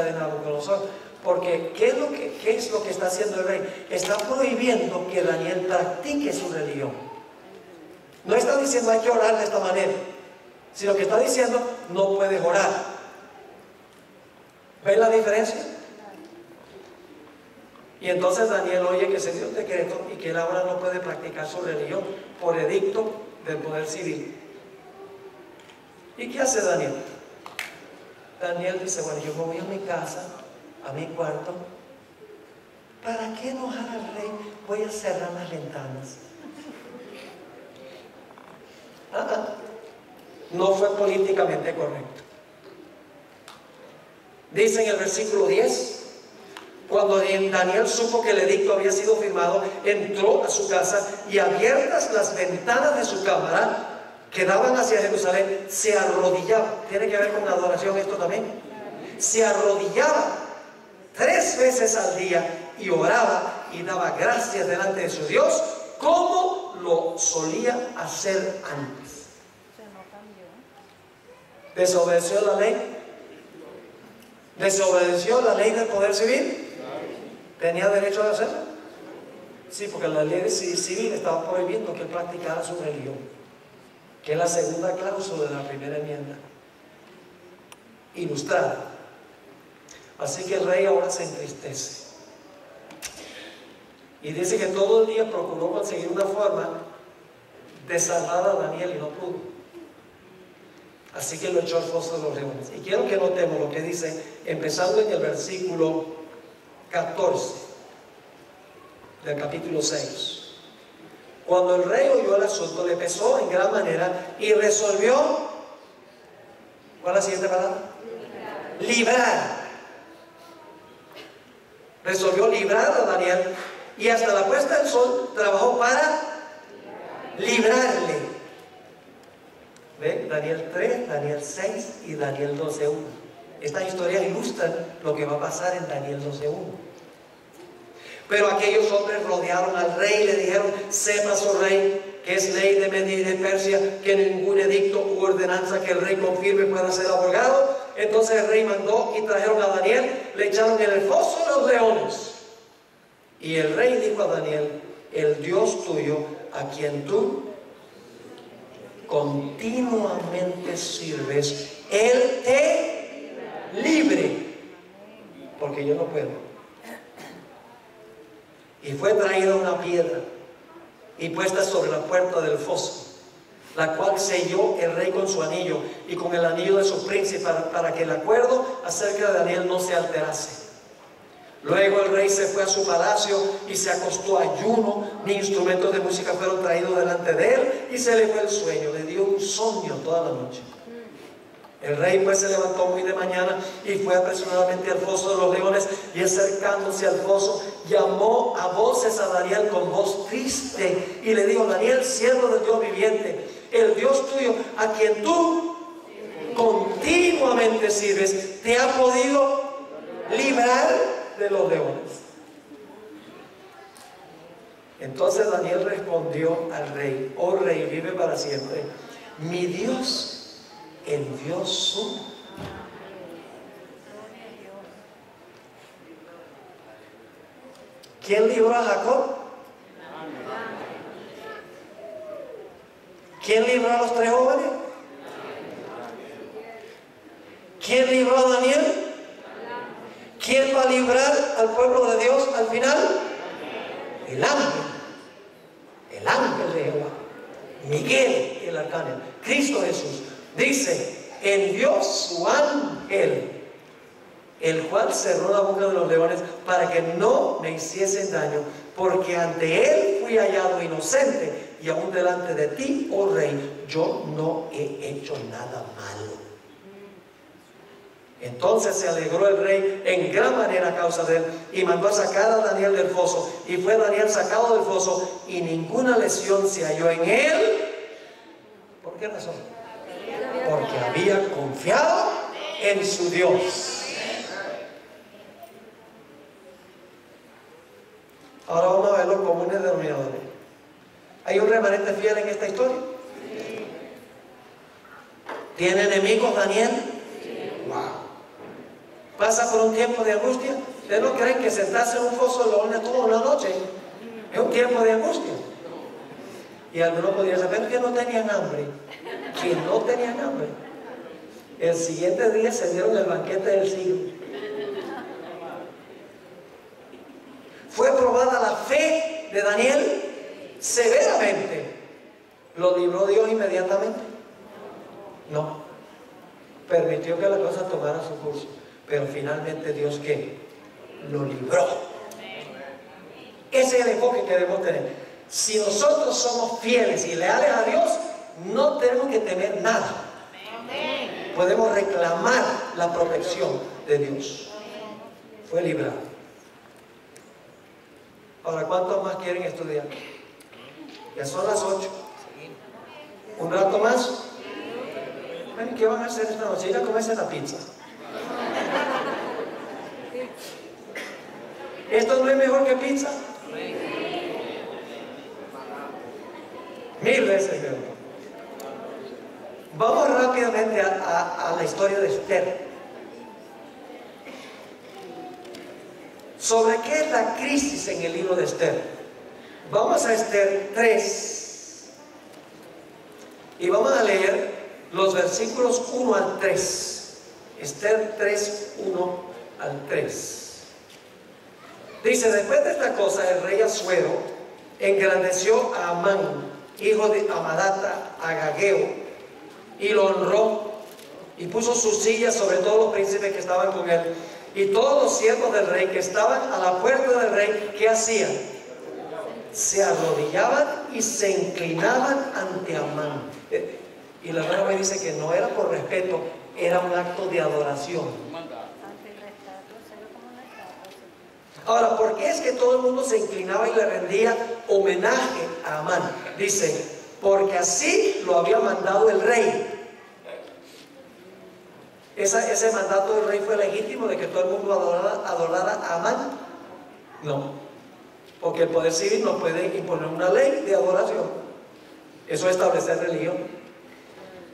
de Nabucodonosor. Porque ¿qué es lo que está haciendo el rey? Está prohibiendo que Daniel practique su religión. No está diciendo hay que orar de esta manera, sino que está diciendo no puedes orar. ¿Ven la diferencia? Y entonces Daniel oye que se dio un decreto y que él ahora no puede practicar su religión por edicto del poder civil. ¿Y qué hace Daniel? Daniel dice, bueno, yo me voy a mi casa, a mi cuarto. ¿Para qué enojar al rey? Voy a cerrar las ventanas. No fue políticamente correcto. Dice en el versículo 10, cuando Daniel supo que el edicto había sido firmado, entró a su casa y abiertas las ventanas de su cámara que daban hacia Jerusalén, se arrodillaba. Tiene que ver con la adoración esto también. Se arrodillaba 3 veces al día y oraba y daba gracias delante de su Dios, como lo solía hacer antes. ¿Desobedeció la ley? ¿Desobedeció la ley del poder civil? ¿Tenía derecho a hacerlo? Sí, porque la ley civil estaba prohibiendo que él practicara su religión, que es la segunda cláusula de la primera enmienda, ilustrada. Así que el rey ahora se entristece y dice que todo el día procuró conseguir una forma de salvar a Daniel y no pudo. Así que lo echó al foso de los leones. Y quiero que notemos lo que dice, empezando en el versículo 14 del capítulo 6. Cuando el rey oyó el asunto, le pesó en gran manera y resolvió, ¿cuál es la siguiente palabra? Librar. Resolvió librar a Daniel y hasta la puesta del sol trabajó para librarle. ¿Ven? Daniel 3, Daniel 6 y Daniel 12.1. Estas historias ilustran lo que va a pasar en Daniel 12.1. Pero aquellos hombres rodearon al rey y le dijeron, sepa su rey, que es ley de Media y de Persia, que ningún edicto u ordenanza que el rey confirme pueda ser abrogado. Entonces el rey mandó y trajeron a Daniel, le echaron en el foso de los leones. Y el rey dijo a Daniel, el Dios tuyo, a quien tú continuamente sirves, Él te libre, porque yo no puedo. Y fue traída una piedra y puesta sobre la puerta del foso, la cual selló el rey con su anillo y con el anillo de su príncipe para que el acuerdo acerca de Daniel no se alterase. Luego el rey se fue a su palacio y se acostó ayuno, ni instrumentos de música fueron traídos delante de él, y se le fue el sueño, le dio un sueño toda la noche. El rey pues se levantó muy de mañana y fue apresuradamente al foso de los leones, y acercándose al foso llamó a voces a Daniel con voz triste y le dijo, Daniel, siervo del Dios viviente, el Dios tuyo, a quien tú continuamente sirves, te ha podido librar de los leones. Entonces Daniel respondió al rey, oh rey, vive para siempre, mi Dios, el Dios suyo. ¿Quién libró a Jacob? ¿Quién libró a los 3 jóvenes? ¿Quién libró a Daniel? ¿Quién va a librar al pueblo de Dios al final? El ángel de Jehová, Miguel el arcángel, Cristo Jesús. Dice, envió su ángel, el cual cerró la boca de los leones para que no me hiciesen daño, porque ante él fui hallado inocente, y aún delante de ti, oh rey, yo no he hecho nada malo. Entonces se alegró el rey en gran manera a causa de él, y mandó a sacar a Daniel del foso, y fue Daniel sacado del foso, y ninguna lesión se halló en él. ¿Por qué razón? Porque había confiado en su Dios. Ahora vamos a ver los comunes denominadores. remanente fiel en esta historia? ¿Tiene enemigos Daniel? Wow. ¿Pasa por un tiempo de angustia? ¿Ustedes no creen que sentarse en un foso de leones toda una noche es un tiempo de angustia? Y algunos podrían saber que no tenían hambre. Que no tenían hambre. El siguiente día se dieron el banquete del siglo. Fue probada la fe de Daniel severamente. ¿Lo libró Dios inmediatamente? No. Permitió que la cosa tomara su curso. Pero finalmente Dios, ¿qué? Lo libró. Ese es el enfoque que debemos tener. Si nosotros somos fieles y leales a Dios, no tenemos que temer nada. Podemos reclamar la protección de Dios. Fue librado. Ahora, ¿cuántos más quieren estudiar? Ya son las 8. ¿Un rato más? ¿Qué van a hacer esta noche? Ir a comerse la pizza. ¿Esto no es mejor que pizza? 1000 veces mejor. Vamos rápidamente a la historia de Esther. ¿Sobre qué es la crisis en el libro de Esther? Vamos a Esther 3 y vamos a leer los versículos 1 al 3. Esther 3, 1 al 3. Dice: después de esta cosa, el rey Asuero engrandeció a Amán, hijo de Amadata, Agageo, y lo honró, y puso su silla sobre todos los príncipes que estaban con él. Y todos los siervos del rey que estaban a la puerta del rey, ¿qué hacían? Se arrodillaban y se inclinaban ante Amán. Y la hermana me dice que no era por respeto, era un acto de adoración. Ahora, ¿por qué es que todo el mundo se inclinaba y le rendía homenaje a Amán? Dice, porque así lo había mandado el rey. ¿Ese mandato del rey fue legítimo de que todo el mundo adorara a Amán? No, porque el poder civil no puede imponer una ley de adoración. Eso es establecer religión.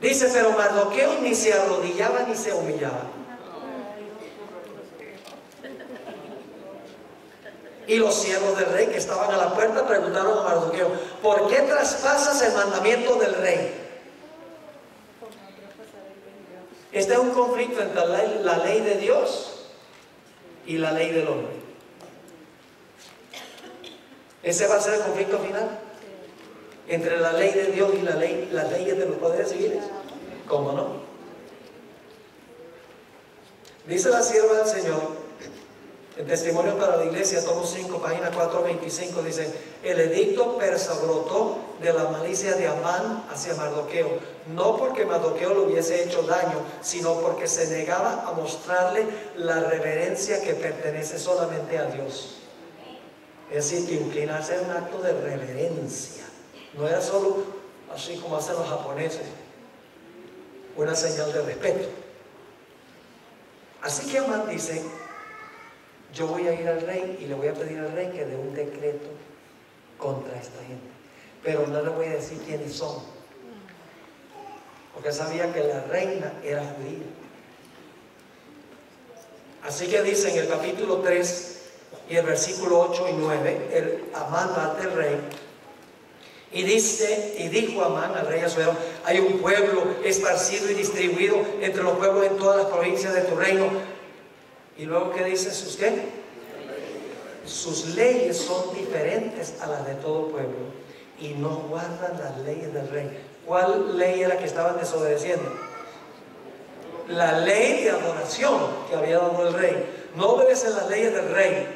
Dice, pero Mardoqueo ni se arrodillaba ni se humillaba. Y los siervos del rey que estaban a la puerta preguntaron a Mardoqueo: ¿por qué traspasas el mandamiento del rey? Este es un conflicto entre la ley de Dios y la ley del hombre. Ese va a ser el conflicto final entre la ley de Dios y las leyes de los poderes civiles. ¿Cómo no? Dice la sierva del Señor, en Testimonio para la Iglesia, tomo 5, página 425, dice: el edicto persa brotó de la malicia de Amán hacia Mardoqueo, no porque Mardoqueo le hubiese hecho daño, sino porque se negaba a mostrarle la reverencia que pertenece solamente a Dios. Es decir, que inclinarse era un acto de reverencia, no era solo así como hacen los japoneses, una señal de respeto. Así que Amán dice: yo voy a ir al rey y le voy a pedir al rey que dé un decreto contra esta gente, pero no le voy a decir quiénes son, porque sabía que la reina era judía. Así que dice en el capítulo 3 y el versículo 8 y 9, Amán va ante el rey y dice, y dijo Amán al rey Asuero: hay un pueblo esparcido y distribuido entre los pueblos en todas las provincias de tu reino. Y luego, ¿qué dice? ¿Sus qué? Sus leyes son diferentes a las de todo pueblo y no guardan las leyes del rey. ¿Cuál ley era que estaban desobedeciendo? La ley de adoración que había dado el rey. No obedecen las leyes del rey.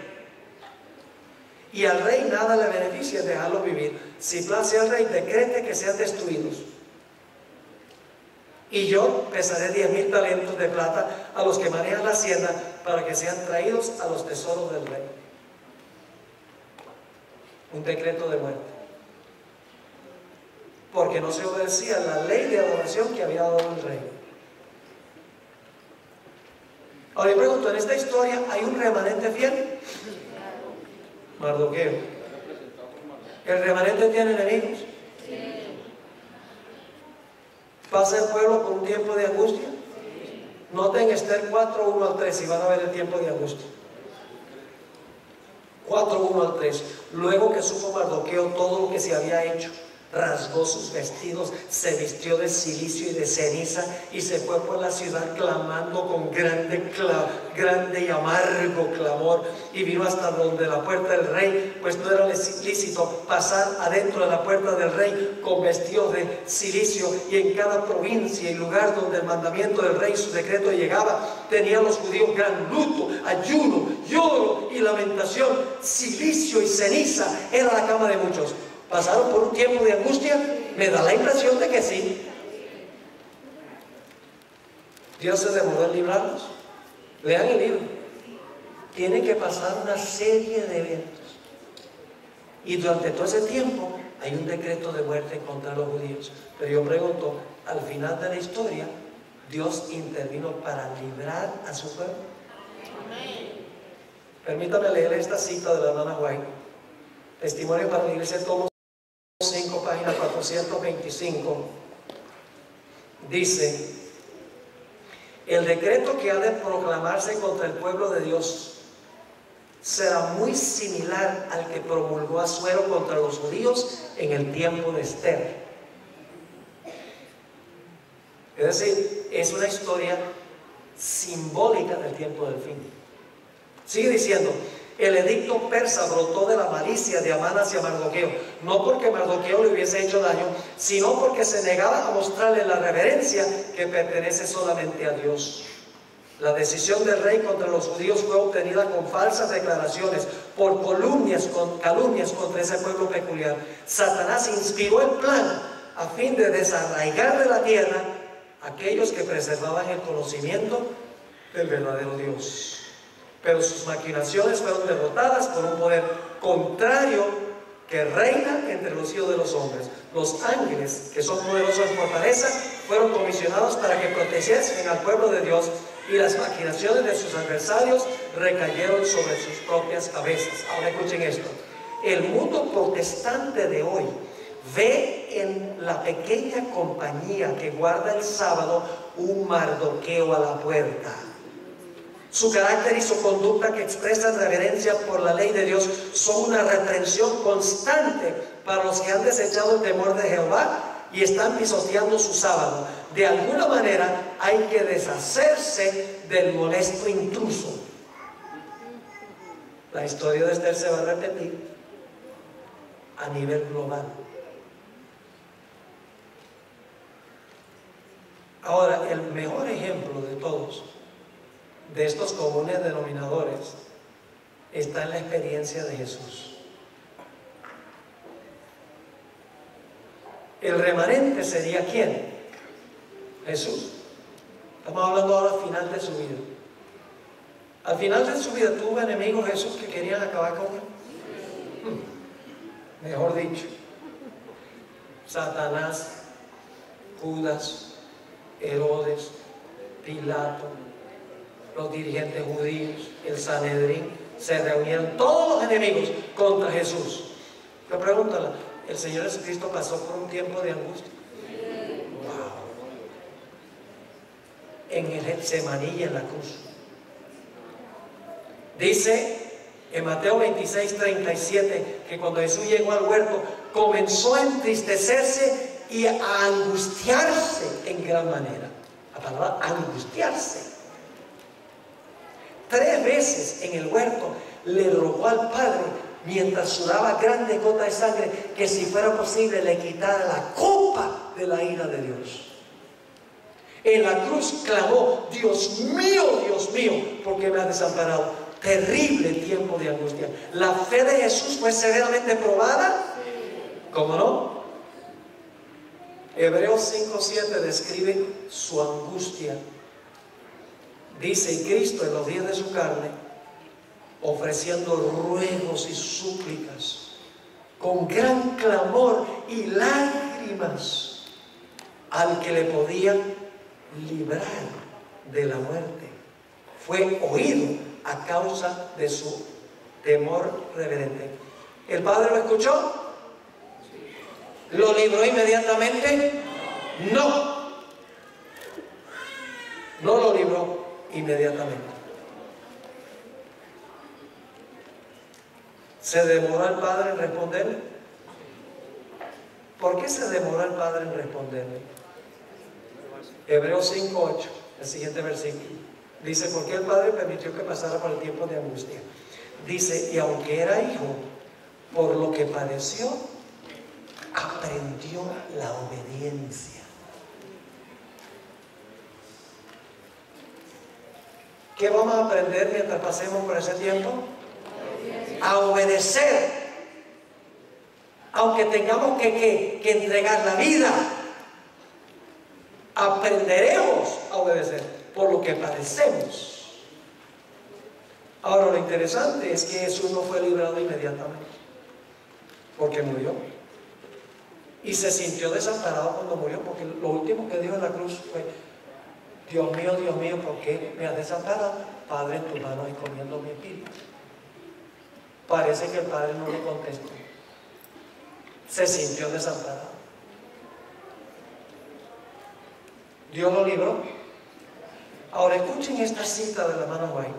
Y al rey nada le beneficia dejarlo vivir. Si place al rey, decrete que sean destruidos. Y yo pesaré 10,000 talentos de plata a los que manejan la hacienda para que sean traídos a los tesoros del rey. Un decreto de muerte. Porque no se obedecía la ley de adoración que había dado el rey. Ahora yo pregunto, ¿en esta historia hay un remanente fiel? Mardoqueo. ¿El remanente tiene enemigos? Sí. ¿Pasa el pueblo por un tiempo de angustia? Noten Esther 4, 1 al 3 y van a ver el tiempo de angustia. 4, 1 al 3. Luego que supo Mardoqueo todo lo que se había hecho, rasgó sus vestidos, se vistió de cilicio y de ceniza y se fue por la ciudad clamando con grande y amargo clamor, y vino hasta donde la puerta del rey, pues no era lícito pasar adentro de la puerta del rey con vestidos de cilicio, y en cada provincia y lugar donde el mandamiento del rey, su decreto llegaba, tenían los judíos gran luto, ayuno, lloro y lamentación. Cilicio y ceniza era la cama de muchos. ¿Pasaron por un tiempo de angustia? Me da la impresión de que sí. Dios se demoró en librarlos. Lean el libro. Tienen que pasar una serie de eventos. Y durante todo ese tiempo hay un decreto de muerte contra los judíos. Pero yo pregunto, al final de la historia, ¿Dios intervino para librar a su pueblo? Permítame leer esta cita de la hermana White. Testimonio para la Iglesia, tomo 5, página 425, dice: el decreto que ha de proclamarse contra el pueblo de Dios será muy similar al que promulgó Asuero contra los judíos en el tiempo de Esther. Es decir, es una historia simbólica del tiempo del fin. Sigue diciendo: el edicto persa brotó de la malicia de Amán hacia Mardoqueo, no porque Mardoqueo le hubiese hecho daño, sino porque se negaba a mostrarle la reverencia que pertenece solamente a Dios. La decisión del rey contra los judíos fue obtenida con falsas declaraciones, por calumnias contra ese pueblo peculiar. Satanás inspiró el plan a fin de desarraigar de la tierra a aquellos que preservaban el conocimiento del verdadero Dios. Pero sus maquinaciones fueron derrotadas por un poder contrario que reina entre los hijos de los hombres. Los ángeles, que son poderosos en fortaleza, fueron comisionados para que protegiesen al pueblo de Dios, y las maquinaciones de sus adversarios recayeron sobre sus propias cabezas. Ahora escuchen esto: el mundo protestante de hoy ve en la pequeña compañía que guarda el sábado un Mardoqueo a la puerta. Su carácter y su conducta, que expresan reverencia por la ley de Dios, son una reprensión constante para los que han desechado el temor de Jehová y están pisoteando su sábado. De alguna manera hay que deshacerse del molesto intruso. La historia de Esther se va a repetir a nivel global. Ahora, el mejor ejemplo de todos de estos comunes denominadores está en la experiencia de Jesús. El remanente sería ¿quién? Jesús. Estamos hablando ahora al final de su vida. Al final de su vida tuvo enemigos Jesús que querían acabar con él. Mejor dicho, Satanás, Judas, Herodes, Pilato, los dirigentes judíos, el Sanedrín, se reunieron todos los enemigos contra Jesús. Yo pregunto, ¿el Señor Jesucristo pasó por un tiempo de angustia? Wow. En el Getsemaní y en la cruz. Dice en Mateo 26, 37, que cuando Jesús llegó al huerto, comenzó a entristecerse y a angustiarse en gran manera. La palabra angustiarse. 3 veces en el huerto le rogó al Padre, mientras sudaba grandes gotas de sangre, que si fuera posible le quitara la copa de la ira de Dios. En la cruz clamó: Dios mío, ¿por qué me has desamparado? Terrible tiempo de angustia. ¿La fe de Jesús fue severamente probada? ¿Cómo no? Hebreos 5:7 describe su angustia. Dice: y Cristo en los días de su carne, ofreciendo ruegos y súplicas con gran clamor y lágrimas al que le podía librar de la muerte, fue oído a causa de su temor reverente. ¿El Padre lo escuchó? ¿Lo libró inmediatamente? No. No lo libró inmediatamente. ¿Se demoró el padre en responderle? ¿Por qué se demoró el padre en responderle? Hebreos 5:8, el siguiente versículo. Dice, ¿por qué el padre permitió que pasara por el tiempo de angustia? Dice, y aunque era hijo, por lo que padeció, aprendió la obediencia. ¿Qué vamos a aprender mientras pasemos por ese tiempo? A obedecer. Aunque tengamos que entregar la vida, aprenderemos a obedecer por lo que padecemos. Ahora, lo interesante es que Jesús no fue librado inmediatamente, porque murió. Y se sintió desamparado cuando murió, porque lo último que dijo en la cruz fue: Dios mío, ¿por qué me has desamparado? Padre, en tus manos encomiendo mi espíritu. Parece que el padre no le contestó. Se sintió desamparado. Dios lo libró. Ahora escuchen esta cita de la hermana White.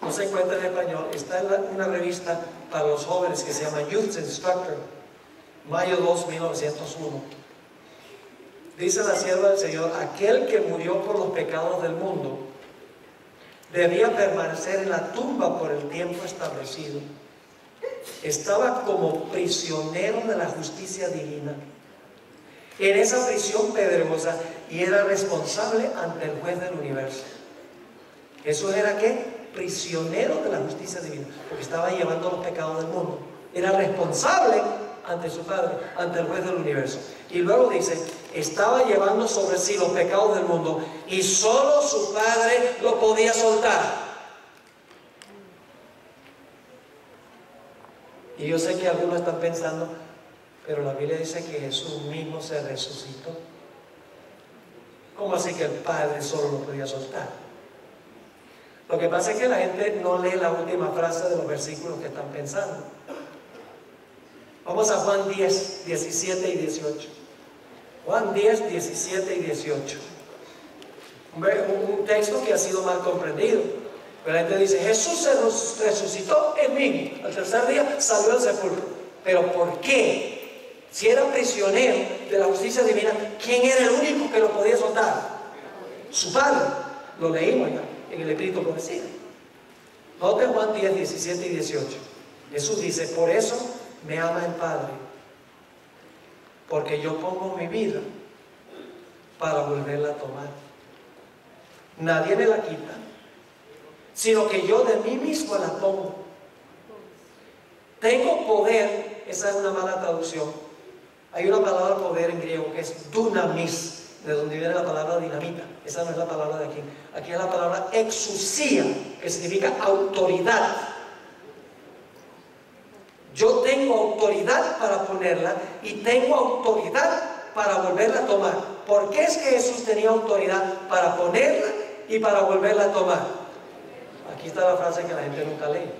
No se encuentra en español, está en una revista para los jóvenes que se llama Youth Instructor, mayo 2, 1901. Dice la sierva del Señor: aquel que murió por los pecados del mundo debía permanecer en la tumba por el tiempo establecido. Estaba como prisionero de la justicia divina en esa prisión pedregosa y era responsable ante el juez del universo. ¿Eso era qué? Prisionero de la justicia divina, porque estaba llevando los pecados del mundo. Era responsable ante su Padre, ante el juez del universo. Y luego dice, estaba llevando sobre sí los pecados del mundo y solo su Padre lo podía soltar. Y yo sé que algunos están pensando, pero la Biblia dice que Jesús mismo se resucitó. ¿Cómo así que el Padre solo lo podía soltar? Lo que pasa es que la gente no lee la última frase de los versículos que están pensando. Vamos a Juan 10, 17 y 18. Juan 10, 17 y 18. Un texto que ha sido mal comprendido. Pero la gente dice, Jesús se resucitó en mí. Al tercer día salió del sepulcro. ¿Pero por qué? Si era prisionero de la justicia divina, ¿quién era el único que lo podía soltar? Su Padre. Lo leímos ya en el Espíritu Profecía. Noten Juan 10, 17 y 18. Jesús dice, por eso me ama el Padre, porque yo pongo mi vida para volverla a tomar. Nadie me la quita, sino que yo de mí mismo la pongo. Tengo poder, esa es una mala traducción. Hay una palabra poder en griego que es dunamis, de donde viene la palabra dinamita. Esa no es la palabra de aquí. Aquí es la palabra exousia, que significa autoridad. Yo tengo autoridad para ponerla y tengo autoridad para volverla a tomar. ¿Por qué es que Jesús tenía autoridad para ponerla y para volverla a tomar? Aquí está la frase que la gente nunca lee.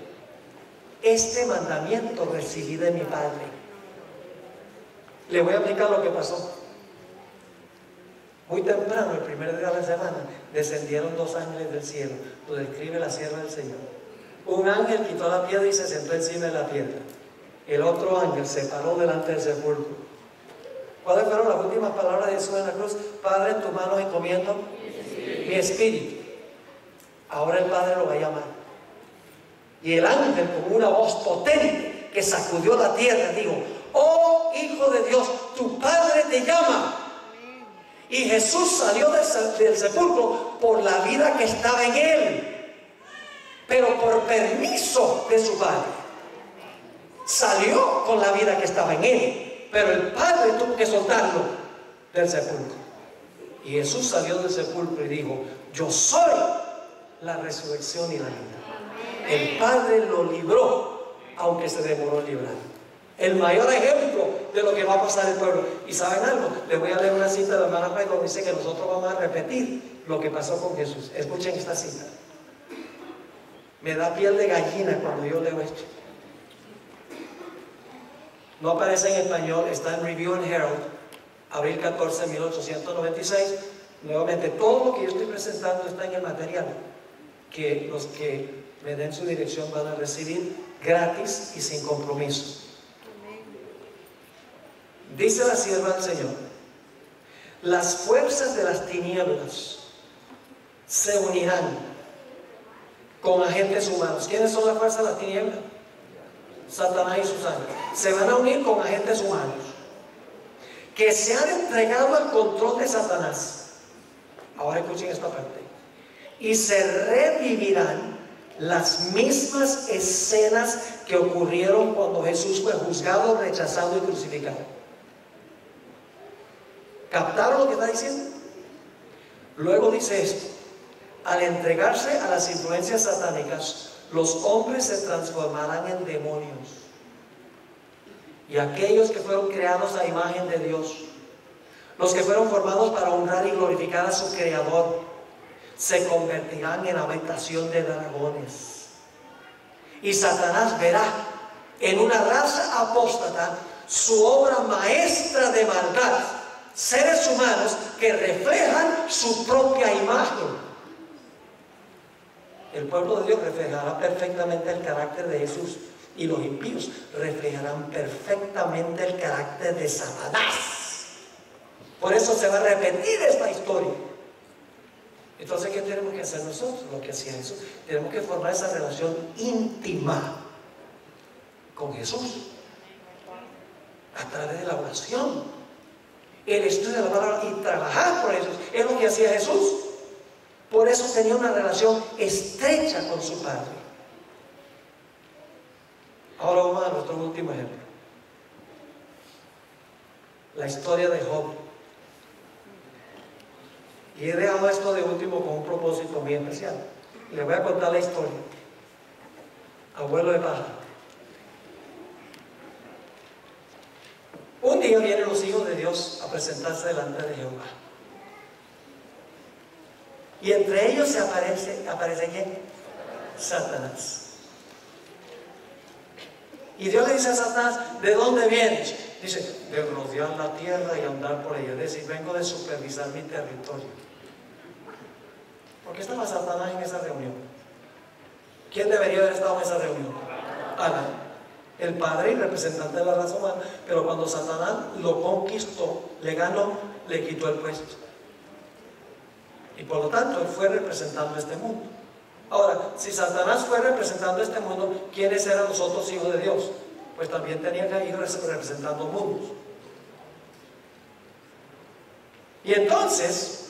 Este mandamiento recibí de mi Padre. Le voy a explicar lo que pasó. Muy temprano, el primer día de la semana, descendieron dos ángeles del cielo. Lo describe la sierva del Señor. Un ángel quitó la piedra y se sentó encima de la piedra. El otro ángel se paró delante del sepulcro. ¿Cuáles fueron las últimas palabras de Jesús en la cruz? Padre, en tus manos encomiendo mi espíritu. Ahora el Padre lo va a llamar. Y el ángel, con una voz potente que sacudió la tierra, dijo: oh Hijo de Dios, tu Padre te llama. Y Jesús salió del sepulcro por la vida que estaba en él, pero por permiso de su Padre. Salió con la vida que estaba en él, pero el Padre tuvo que soltarlo del sepulcro. Y Jesús salió del sepulcro y dijo: yo soy la resurrección y la vida. El Padre lo libró, aunque se demoró en librar. El mayor ejemplo de lo que va a pasar el pueblo. ¿Y saben algo? Les voy a leer una cita de la hermana White donde dice que nosotros vamos a repetir lo que pasó con Jesús. Escuchen esta cita. Me da piel de gallina cuando yo leo esto. No aparece en español, está en Review and Herald, abril 14, 1896. Nuevamente, todo lo que yo estoy presentando está en el material que los que me den su dirección van a recibir gratis y sin compromiso. Dice la sierva del Señor: las fuerzas de las tinieblas se unirán con agentes humanos. ¿Quiénes son las fuerzas de las tinieblas? Satanás y sus ángeles. Se van a unir con agentes humanos que se han entregado al control de Satanás. Ahora escuchen esta parte. Y se revivirán las mismas escenas que ocurrieron cuando Jesús fue juzgado, rechazado y crucificado. ¿Captaron lo que está diciendo? Luego dice esto: al entregarse a las influencias satánicas, los hombres se transformarán en demonios. Y aquellos que fueron creados a imagen de Dios, los que fueron formados para honrar y glorificar a su Creador, se convertirán en habitación de dragones. Y Satanás verá en una raza apóstata su obra maestra de maldad, seres humanos que reflejan su propia imagen. El pueblo de Dios reflejará perfectamente el carácter de Jesús, y los impíos reflejarán perfectamente el carácter de Satanás. Por eso se va a repetir esta historia. Entonces, ¿qué tenemos que hacer nosotros? Lo que hacía Jesús. Tenemos que formar esa relación íntima con Jesús a través de la oración, el estudio de la palabra y trabajar por eso. Es lo que hacía Jesús. Por eso tenía una relación estrecha con su Padre. Ahora vamos a nuestro último ejemplo. La historia de Job. Y he dejado esto de último con un propósito muy especial. Les voy a contar la historia. Abuelo de paja. Un día vienen los hijos de Dios a presentarse delante de Jehová. Y entre ellos aparece ¿quién? Satanás. Y Dios le dice a Satanás: ¿de dónde vienes? Dice: de rodear la tierra y andar por ella. Es decir, vengo de supervisar mi territorio. ¿Por qué estaba Satanás en esa reunión? ¿Quién debería haber estado en esa reunión? Adán, el padre y representante de la raza humana. Pero cuando Satanás lo conquistó, le ganó, le quitó el puesto. Y por lo tanto, él fue representando este mundo. Ahora, si Satanás fue representando este mundo, ¿quiénes eran los otros hijos de Dios? Pues también tenían que ir representando mundos. Y entonces,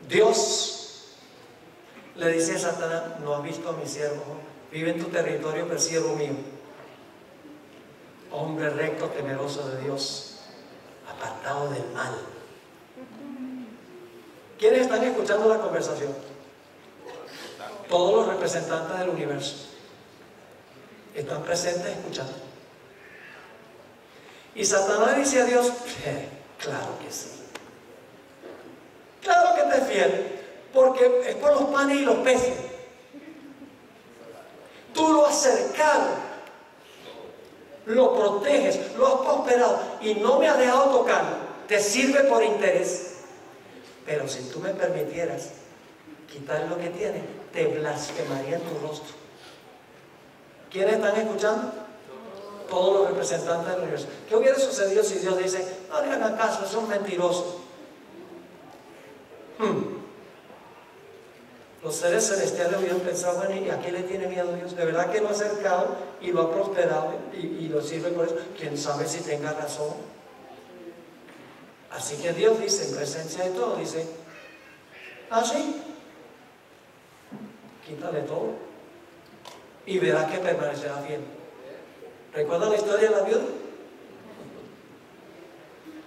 Dios le dice a Satanás: no has visto a mi siervo, vive en tu territorio, pero siervo mío, hombre recto, temeroso de Dios, apartado del mal. ¿Quiénes están escuchando la conversación? Todos los representantes del universo están presentes escuchando. Y Satanás dice a Dios: claro que sí, claro que te fiel, porque es por los panes y los peces. Tú lo has cercado, lo proteges, lo has prosperado y no me has dejado tocarlo. Te sirve por interés. Pero si tú me permitieras quitar lo que tiene, te blasfemaría en tu rostro. ¿Quiénes están escuchando? Todos los representantes del universo. ¿Qué hubiera sucedido si Dios dice: no le hagan caso, son mentirosos? Los seres celestiales hubieran pensado: bueno, ¿y a qué le tiene miedo Dios? De verdad que lo ha acercado y lo ha prosperado y lo sirve por eso. ¿Quién sabe si tenga razón? Así que Dios dice, en presencia de todo, dice: ah, sí, quítale todo y verás que permanecerá fiel. ¿Recuerdan la historia de la viuda?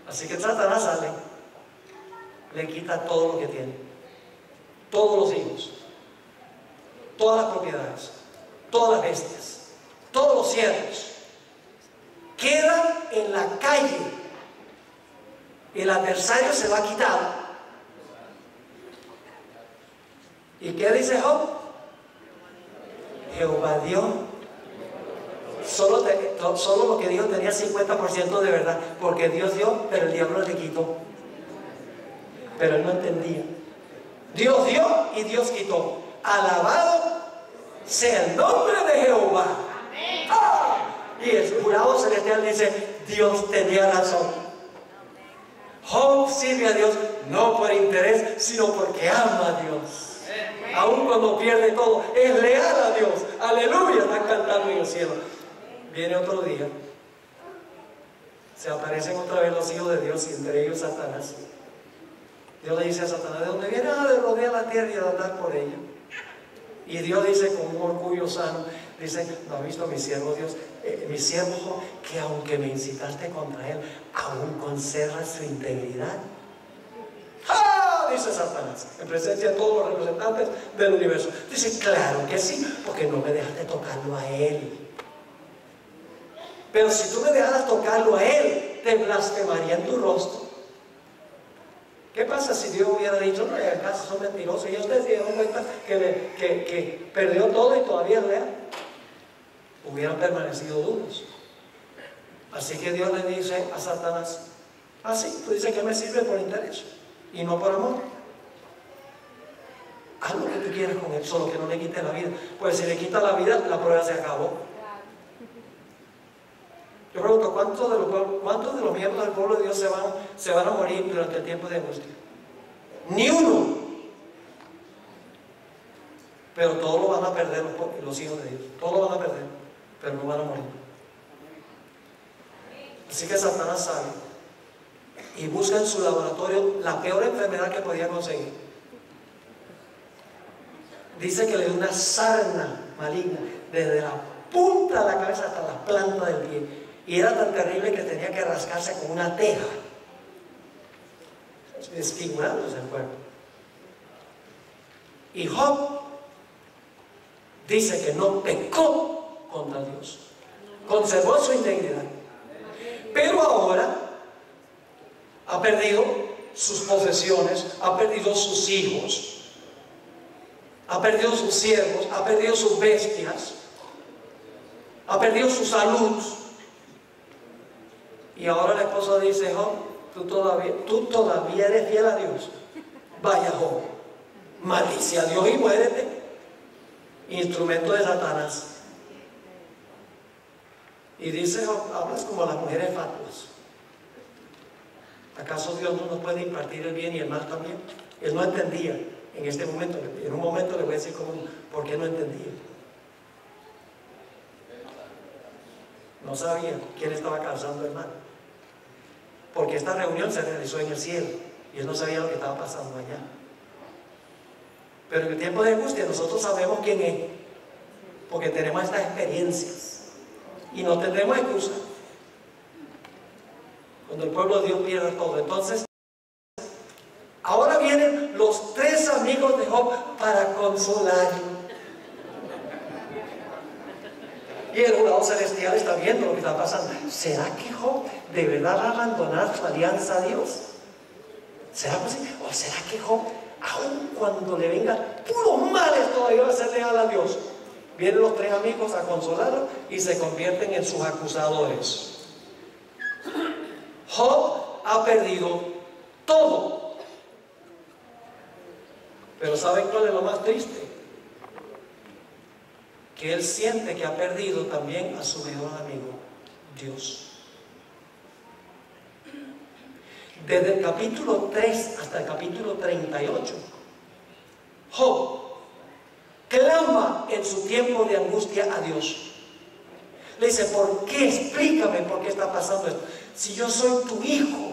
Así que Satanás sale, le quita todo lo que tiene, todos los hijos, todas las propiedades, todas las bestias, todos los siervos, quedan en la calle. El adversario se va a quitar. ¿Y qué dice Job? Jehová dio. Solo lo que dijo tenía 50% de verdad, porque Dios dio, pero el diablo le quitó. Pero él no entendía. Dios dio y Dios quitó. Alabado sea el nombre de Jehová. ¡Ah! Y el jurado celestial dice: Dios tenía razón. Job sirve a Dios no por interés, sino porque ama a Dios. Aun cuando pierde todo, es leal a Dios. Aleluya, están cantando en el cielo. Viene otro día, se aparecen otra vez los hijos de Dios, y entre ellos Satanás. Dios le dice a Satanás: ¿de dónde viene? De rodear la tierra y de andar por ella. Y Dios dice con un orgullo sano, dice: ¿no ha visto mi siervo Dios, mi siervo Job, que aunque me incitaste contra él, aún conserva su integridad? ¡Ah! Dice Satanás, en presencia de todos los representantes del universo. Dice: claro que sí, porque no me dejaste tocarlo a él. Pero si tú me dejaras tocarlo a él, te blasfemaría en tu rostro. ¿Qué pasa si Dios hubiera dicho: no, en casa son mentirosos, y ustedes se dieron cuenta que perdió todo y todavía es leal? Hubieran permanecido duros. Así que Dios le dice a Satanás: ah, sí, tú dices que me sirve por interés y no por amor. Haz lo que tú quieras con él, solo que no le quite la vida. Pues si le quita la vida, la prueba se acabó. Yo pregunto: ¿cuántos de los miembros del pueblo de Dios se van a morir durante el tiempo de angustia? Ni uno. Pero todos lo van a perder los hijos de Dios. Todos lo van a perder, pero no van a morir. Así que Satanás sabe y busca en su laboratorio la peor enfermedad que podía conseguir. Dice que le dio una sarna maligna desde la punta de la cabeza hasta la planta del pie. Y era tan terrible que tenía que rascarse con una teja, desfigurándose el cuerpo. Y Job dice que no pecó contra Dios, conservó su integridad. Pero ahora ha perdido sus posesiones, ha perdido sus hijos, ha perdido sus siervos, ha perdido sus bestias, ha perdido su salud. Y ahora la esposa dice: Job, tú todavía eres fiel a Dios. Vaya, Job, maldice a Dios y muérete. Instrumento de Satanás. Y dice Job: hablas como las mujeres fatuas. ¿Acaso Dios no nos puede impartir el bien y el mal también? Él no entendía en este momento. En un momento le voy a decir por qué no entendía. No sabía quién estaba causando el mal, porque esta reunión se realizó en el cielo y él no sabía lo que estaba pasando allá. Pero en el tiempo de angustia nosotros sabemos quién es, porque tenemos estas experiencias y no tendremos excusa cuando el pueblo de Dios pierde todo. Entonces, ahora vienen los tres amigos de Job para consolarlo. Y el jurado celestial está viendo lo que está pasando. ¿Será que Job de verdad va a abandonar su alianza a Dios? ¿Será posible? ¿O será que Job, aun cuando le vengan puros males, todavía va a ser leal a Dios? Vienen los tres amigos a consolarlo y se convierten en sus acusadores. Job ha perdido todo. Pero ¿saben cuál es lo más triste? Que él siente que ha perdido también a su mejor amigo, Dios. Desde el capítulo 3 hasta el capítulo 38, Job clama en su tiempo de angustia a Dios. Le dice: ¿por qué? Explícame por qué está pasando esto. Si yo soy tu hijo,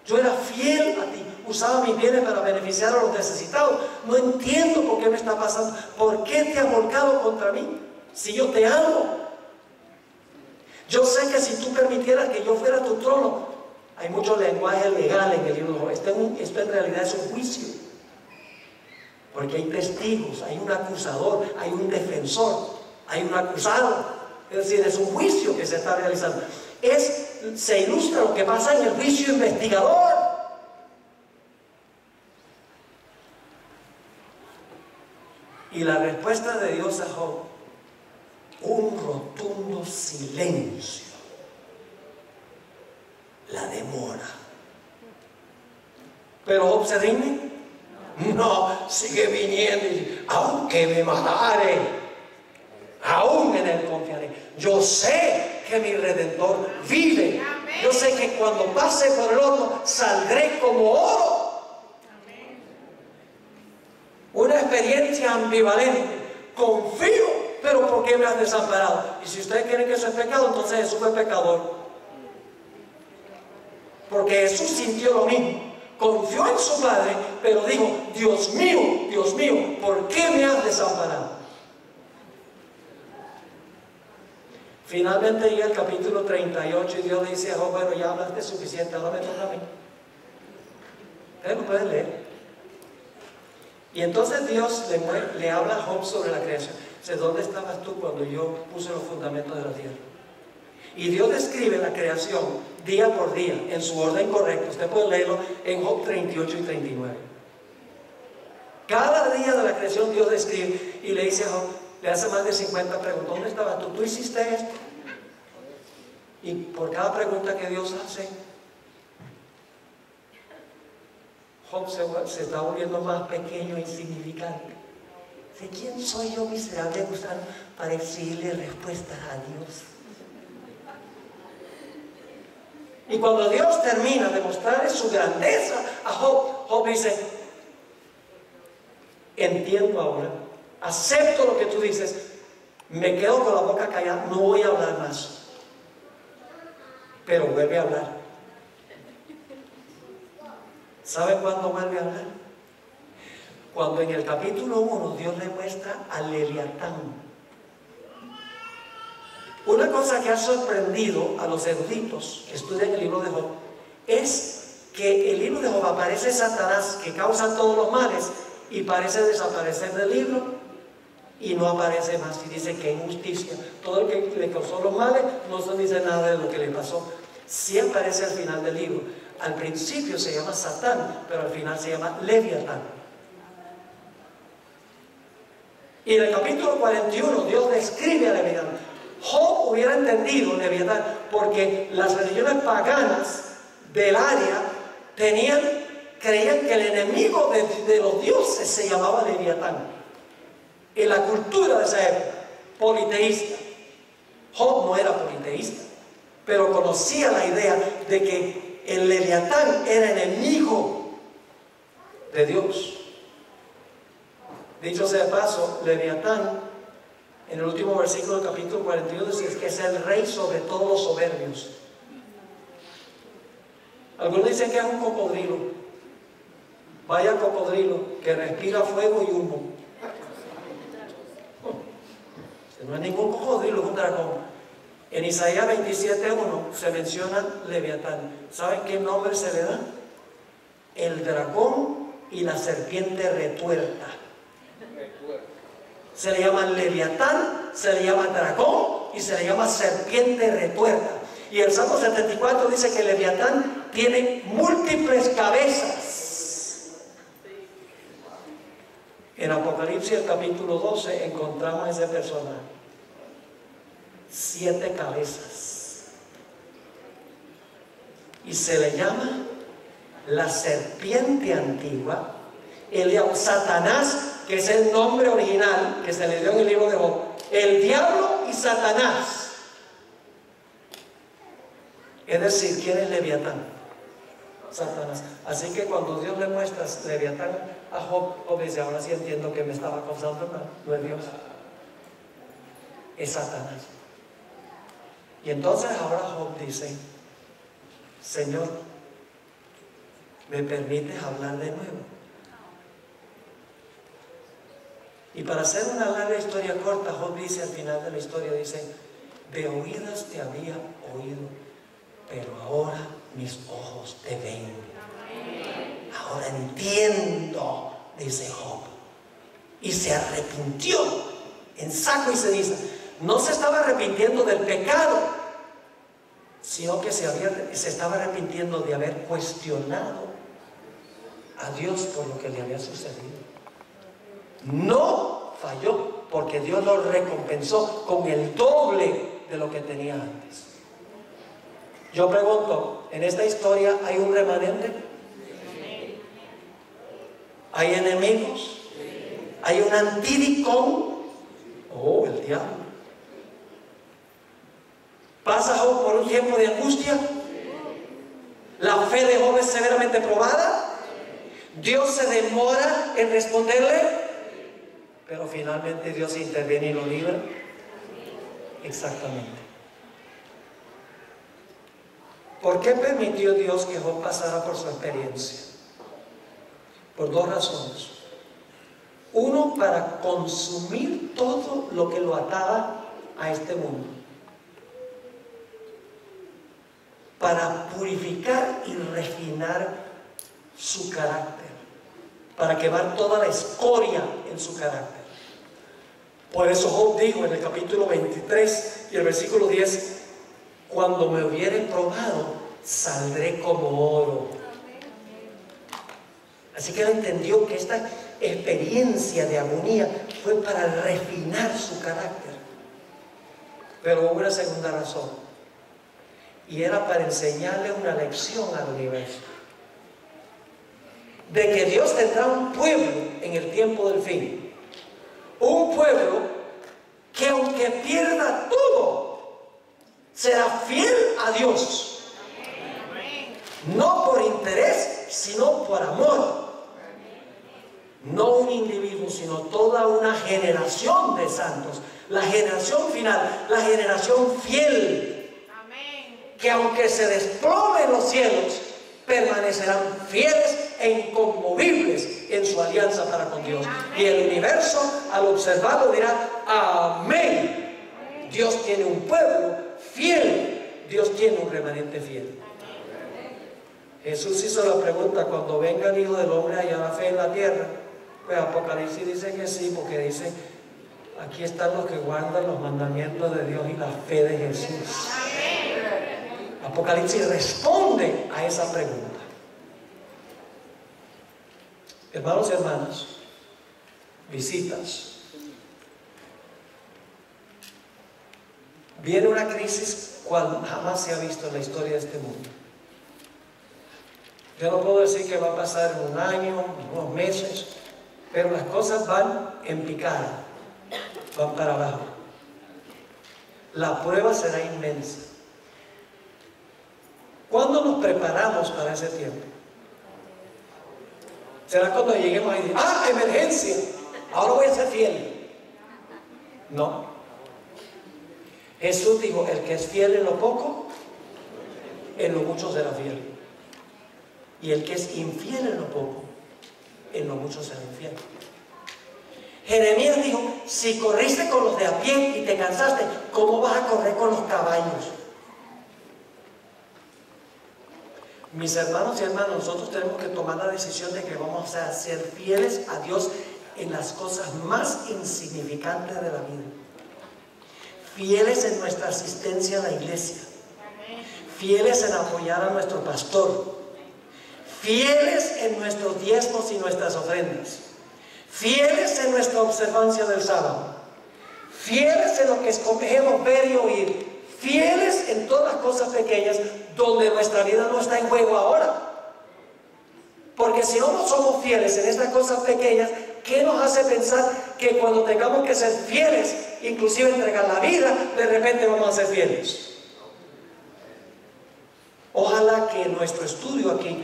yo era fiel a ti, usaba mis bienes para beneficiar a los necesitados. No entiendo por qué me está pasando. ¿Por qué te has volcado contra mí? Si yo te amo. Yo sé que si tú permitieras que yo fuera tu trono. Hay mucho lenguaje legal en el libro de Job. Esto en realidad es un juicio. Porque hay testigos, hay un acusador, hay un defensor, hay un acusado. Es decir, es un juicio que se está realizando. Se ilustra lo que pasa en el juicio investigador. Y la respuesta de Dios a Job: un rotundo silencio. La demora. Pero Job se rinde. No, sigue viniendo y aunque me matare, aún en él confiaré. Yo sé que mi Redentor vive. Yo sé que cuando pase por el horno saldré como oro. Una experiencia ambivalente. Confío, pero ¿por qué me has desamparado? Y si ustedes quieren que eso es pecado, entonces Jesús fue pecador. Porque Jesús sintió lo mismo. Confió en su Padre, pero dijo: Dios mío, ¿por qué me has desamparado? Finalmente llega el capítulo 38 y Dios le dice a Job: bueno, ya hablaste suficiente, ahora me toca a mí. Ustedes lo pueden leer. Y entonces Dios le habla a Job sobre la creación. Dice: ¿dónde estabas tú cuando yo puse los fundamentos de la tierra? Y Dios describe la creación día por día, en su orden correcto. Usted puede leerlo en Job 38 y 39. Cada día de la creación Dios describe y le dice a Job, le hace más de 50 preguntas: ¿dónde estabas tú? ¿Tú hiciste esto? Y por cada pregunta que Dios hace, Job se está volviendo más pequeño e insignificante. ¿De quién soy yo, miserable gusano, para exigirle respuestas a Dios? Y cuando Dios termina de mostrarle su grandeza a Job, Job dice: entiendo ahora, acepto lo que tú dices, me quedo con la boca callada, no voy a hablar más. Pero vuelve a hablar. ¿Sabe cuándo vuelve a hablar? Cuando en el capítulo 1 Dios le muestra al Leviatán. Una cosa que ha sorprendido a los eruditos que estudian el libro de Job es que el libro de Job aparece Satanás, que causa todos los males, y parece desaparecer del libro y no aparece más. Y dice que injusticia, todo el que le causó los males no se dice nada de lo que le pasó. Sí aparece al final del libro. Al principio se llama Satán, pero al final se llama Leviatán. Y en el capítulo 41 Dios describe a Leviatán. Job hubiera entendido Leviatán, porque las religiones paganas del área creían que el enemigo de los dioses se llamaba Leviatán. En la cultura de esa época, politeísta. Job no era politeísta, pero conocía la idea de que el Leviatán era enemigo de Dios. Dicho sea de paso, Leviatán, en el último versículo del capítulo 42, dice que es el rey sobre todos los soberbios. Algunos dicen que es un cocodrilo. Vaya cocodrilo que respira fuego y humo. No es ningún cocodrilo, es un dragón. En Isaías 27:1 se menciona Leviatán. ¿Saben qué nombre se le da? El dragón y la serpiente retuerta. Se le llama Leviatán, se le llama dragón y se le llama serpiente retuerta. Y el Salmo 74 dice que Leviatán tiene múltiples cabezas. En Apocalipsis, el capítulo 12, encontramos ese personaje. 7 cabezas. Y se le llama la serpiente antigua, el diablo, Satanás, que es el nombre original que se le dio en el libro de Job. El diablo y Satanás. Es decir, ¿quién es Leviatán? Satanás. Así que cuando Dios le muestra Leviatán a Job, Job dice: ahora sí entiendo que me estaba causando mal. No es Dios, es Satanás. Y entonces ahora Job dice: Señor, ¿me permites hablar de nuevo? Y para hacer una larga historia corta, Job dice al final de la historia, dice: de oídas te había oído, pero ahora mis ojos te ven. Ahora entiendo, dice Job. Y se arrepintió en saco y ceniza. No se estaba arrepintiendo del pecado, sino que se estaba arrepintiendo de haber cuestionado a Dios por lo que le había sucedido. No falló, porque Dios lo recompensó con el doble de lo que tenía antes. Yo pregunto, ¿en esta historia hay un remanente? ¿Hay enemigos? ¿Hay un antídicon? Oh, el diablo. ¿Pasa Job por un tiempo de angustia? ¿La fe de Job es severamente probada? ¿Dios se demora en responderle? Pero finalmente Dios interviene y lo libra. Exactamente. ¿Por qué permitió Dios que Job pasara por su experiencia? Por dos razones. Uno, para consumir todo lo que lo ataba a este mundo. Para purificar y refinar su carácter. Para quemar toda la escoria en su carácter. Por eso Job dijo en el capítulo 23 y el versículo 10: cuando me hubieren probado, saldré como oro. Así que él entendió que esta experiencia de agonía fue para refinar su carácter. Pero hubo una segunda razón, y era para enseñarle una lección al universo, de que Dios tendrá un pueblo en el tiempo del fin, un pueblo que aunque pierda todo, será fiel a Dios, no por interés, sino por amor. No un individuo, sino toda una generación de santos, la generación final, la generación fiel, que aunque se desplomen los cielos, permanecerán fieles e inconmovibles en su alianza para con Dios. Y el universo, al observarlo, dirá: amén. Dios tiene un pueblo fiel, Dios tiene un remanente fiel. Jesús hizo la pregunta: cuando venga el Hijo del Hombre, ¿hallará fe en la tierra? Pues Apocalipsis dice que sí, porque dice: aquí están los que guardan los mandamientos de Dios y la fe de Jesús. Apocalipsis responde a esa pregunta. Hermanos y hermanas, visitas. Viene una crisis cual jamás se ha visto en la historia de este mundo. Yo no puedo decir que va a pasar en un año, en unos meses, pero las cosas van en picada, van para abajo. La prueba será inmensa. ¿Cuándo nos preparamos para ese tiempo? ¿Será cuando lleguemos a decir: ¡ah, emergencia! Ahora voy a ser fiel. No. Jesús dijo: el que es fiel en lo poco, en lo mucho será fiel. Y el que es infiel en lo poco, en lo mucho será infiel. Jeremías dijo: si corriste con los de a pie y te cansaste, ¿cómo vas a correr con los caballos? Mis hermanos y hermanas, nosotros tenemos que tomar la decisión de que vamos a ser fieles a Dios en las cosas más insignificantes de la vida. Fieles en nuestra asistencia a la iglesia. Fieles en apoyar a nuestro pastor. Fieles en nuestros diezmos y nuestras ofrendas. Fieles en nuestra observancia del sábado. Fieles en lo que escogemos ver y oír. Fieles en todas las cosas pequeñas donde nuestra vida no está en juego ahora. Porque si no somos fieles en estas cosas pequeñas, ¿qué nos hace pensar que cuando tengamos que ser fieles, inclusive entregar la vida, de repente vamos a ser fieles? Ojalá que nuestro estudio aquí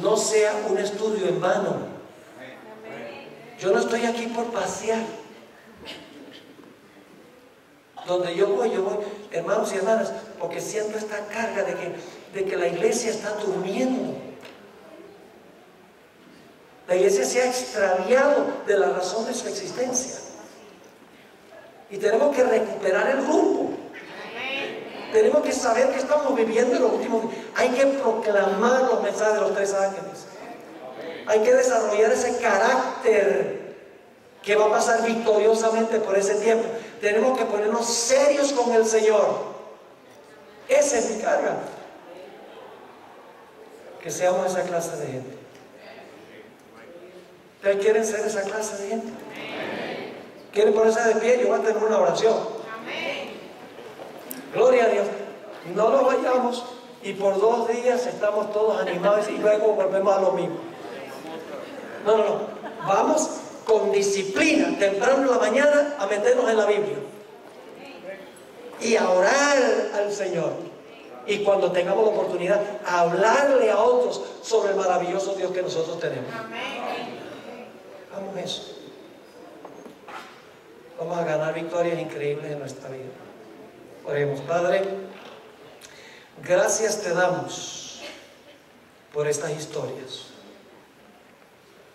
no sea un estudio en vano. Yo no estoy aquí por pasear. Donde yo voy, hermanos y hermanas, porque siento esta carga de que la iglesia está durmiendo. La iglesia se ha extraviado de la razón de su existencia. Y tenemos que recuperar el rumbo. Tenemos que saber que estamos viviendo en los últimos días. Hay que proclamar los mensajes de los 3 ángeles. Hay que desarrollar ese carácter que va a pasar victoriosamente por ese tiempo. Tenemos que ponernos serios con el Señor. Esa es mi carga. Que seamos esa clase de gente. ¿Ustedes quieren ser esa clase de gente? ¿Quieren ponerse de pie? Yo voy a tener una oración. Gloria a Dios. No nos vayamos y por 2 días estamos todos animados y luego volvemos a lo mismo. No. Vamos con disciplina, temprano en la mañana, a meternos en la Biblia y a orar al Señor. Y cuando tengamos la oportunidad, a hablarle a otros sobre el maravilloso Dios que nosotros tenemos. Hagamos eso. Vamos a ganar victorias increíbles en nuestra vida. Oremos. Padre, gracias te damos por estas historias.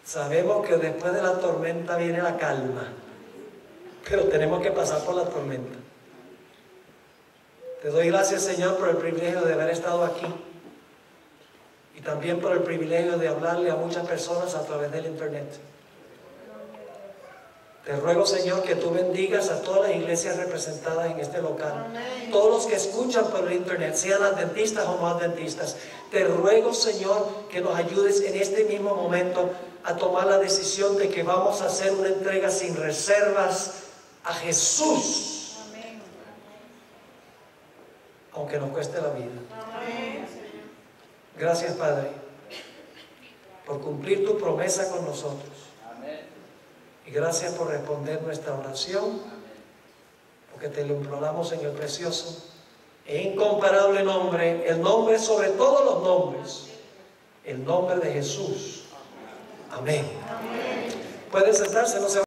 Sabemos que después de la tormenta viene la calma, pero tenemos que pasar por la tormenta. Te doy gracias, Señor, por el privilegio de haber estado aquí y también por el privilegio de hablarle a muchas personas a través del internet. Te ruego, Señor, que tú bendigas a todas las iglesias representadas en este local. Todos los que escuchan por el internet, sean adventistas o no adventistas. Te ruego, Señor, que nos ayudes en este mismo momento a tomar la decisión de que vamos a hacer una entrega sin reservas a Jesús. Aunque nos cueste la vida. Gracias, Padre, por cumplir tu promesa con nosotros. Y gracias por responder nuestra oración, porque te lo imploramos en el precioso e incomparable nombre, el nombre sobre todos los nombres, el nombre de Jesús. Amén. Pueden sentarse, no se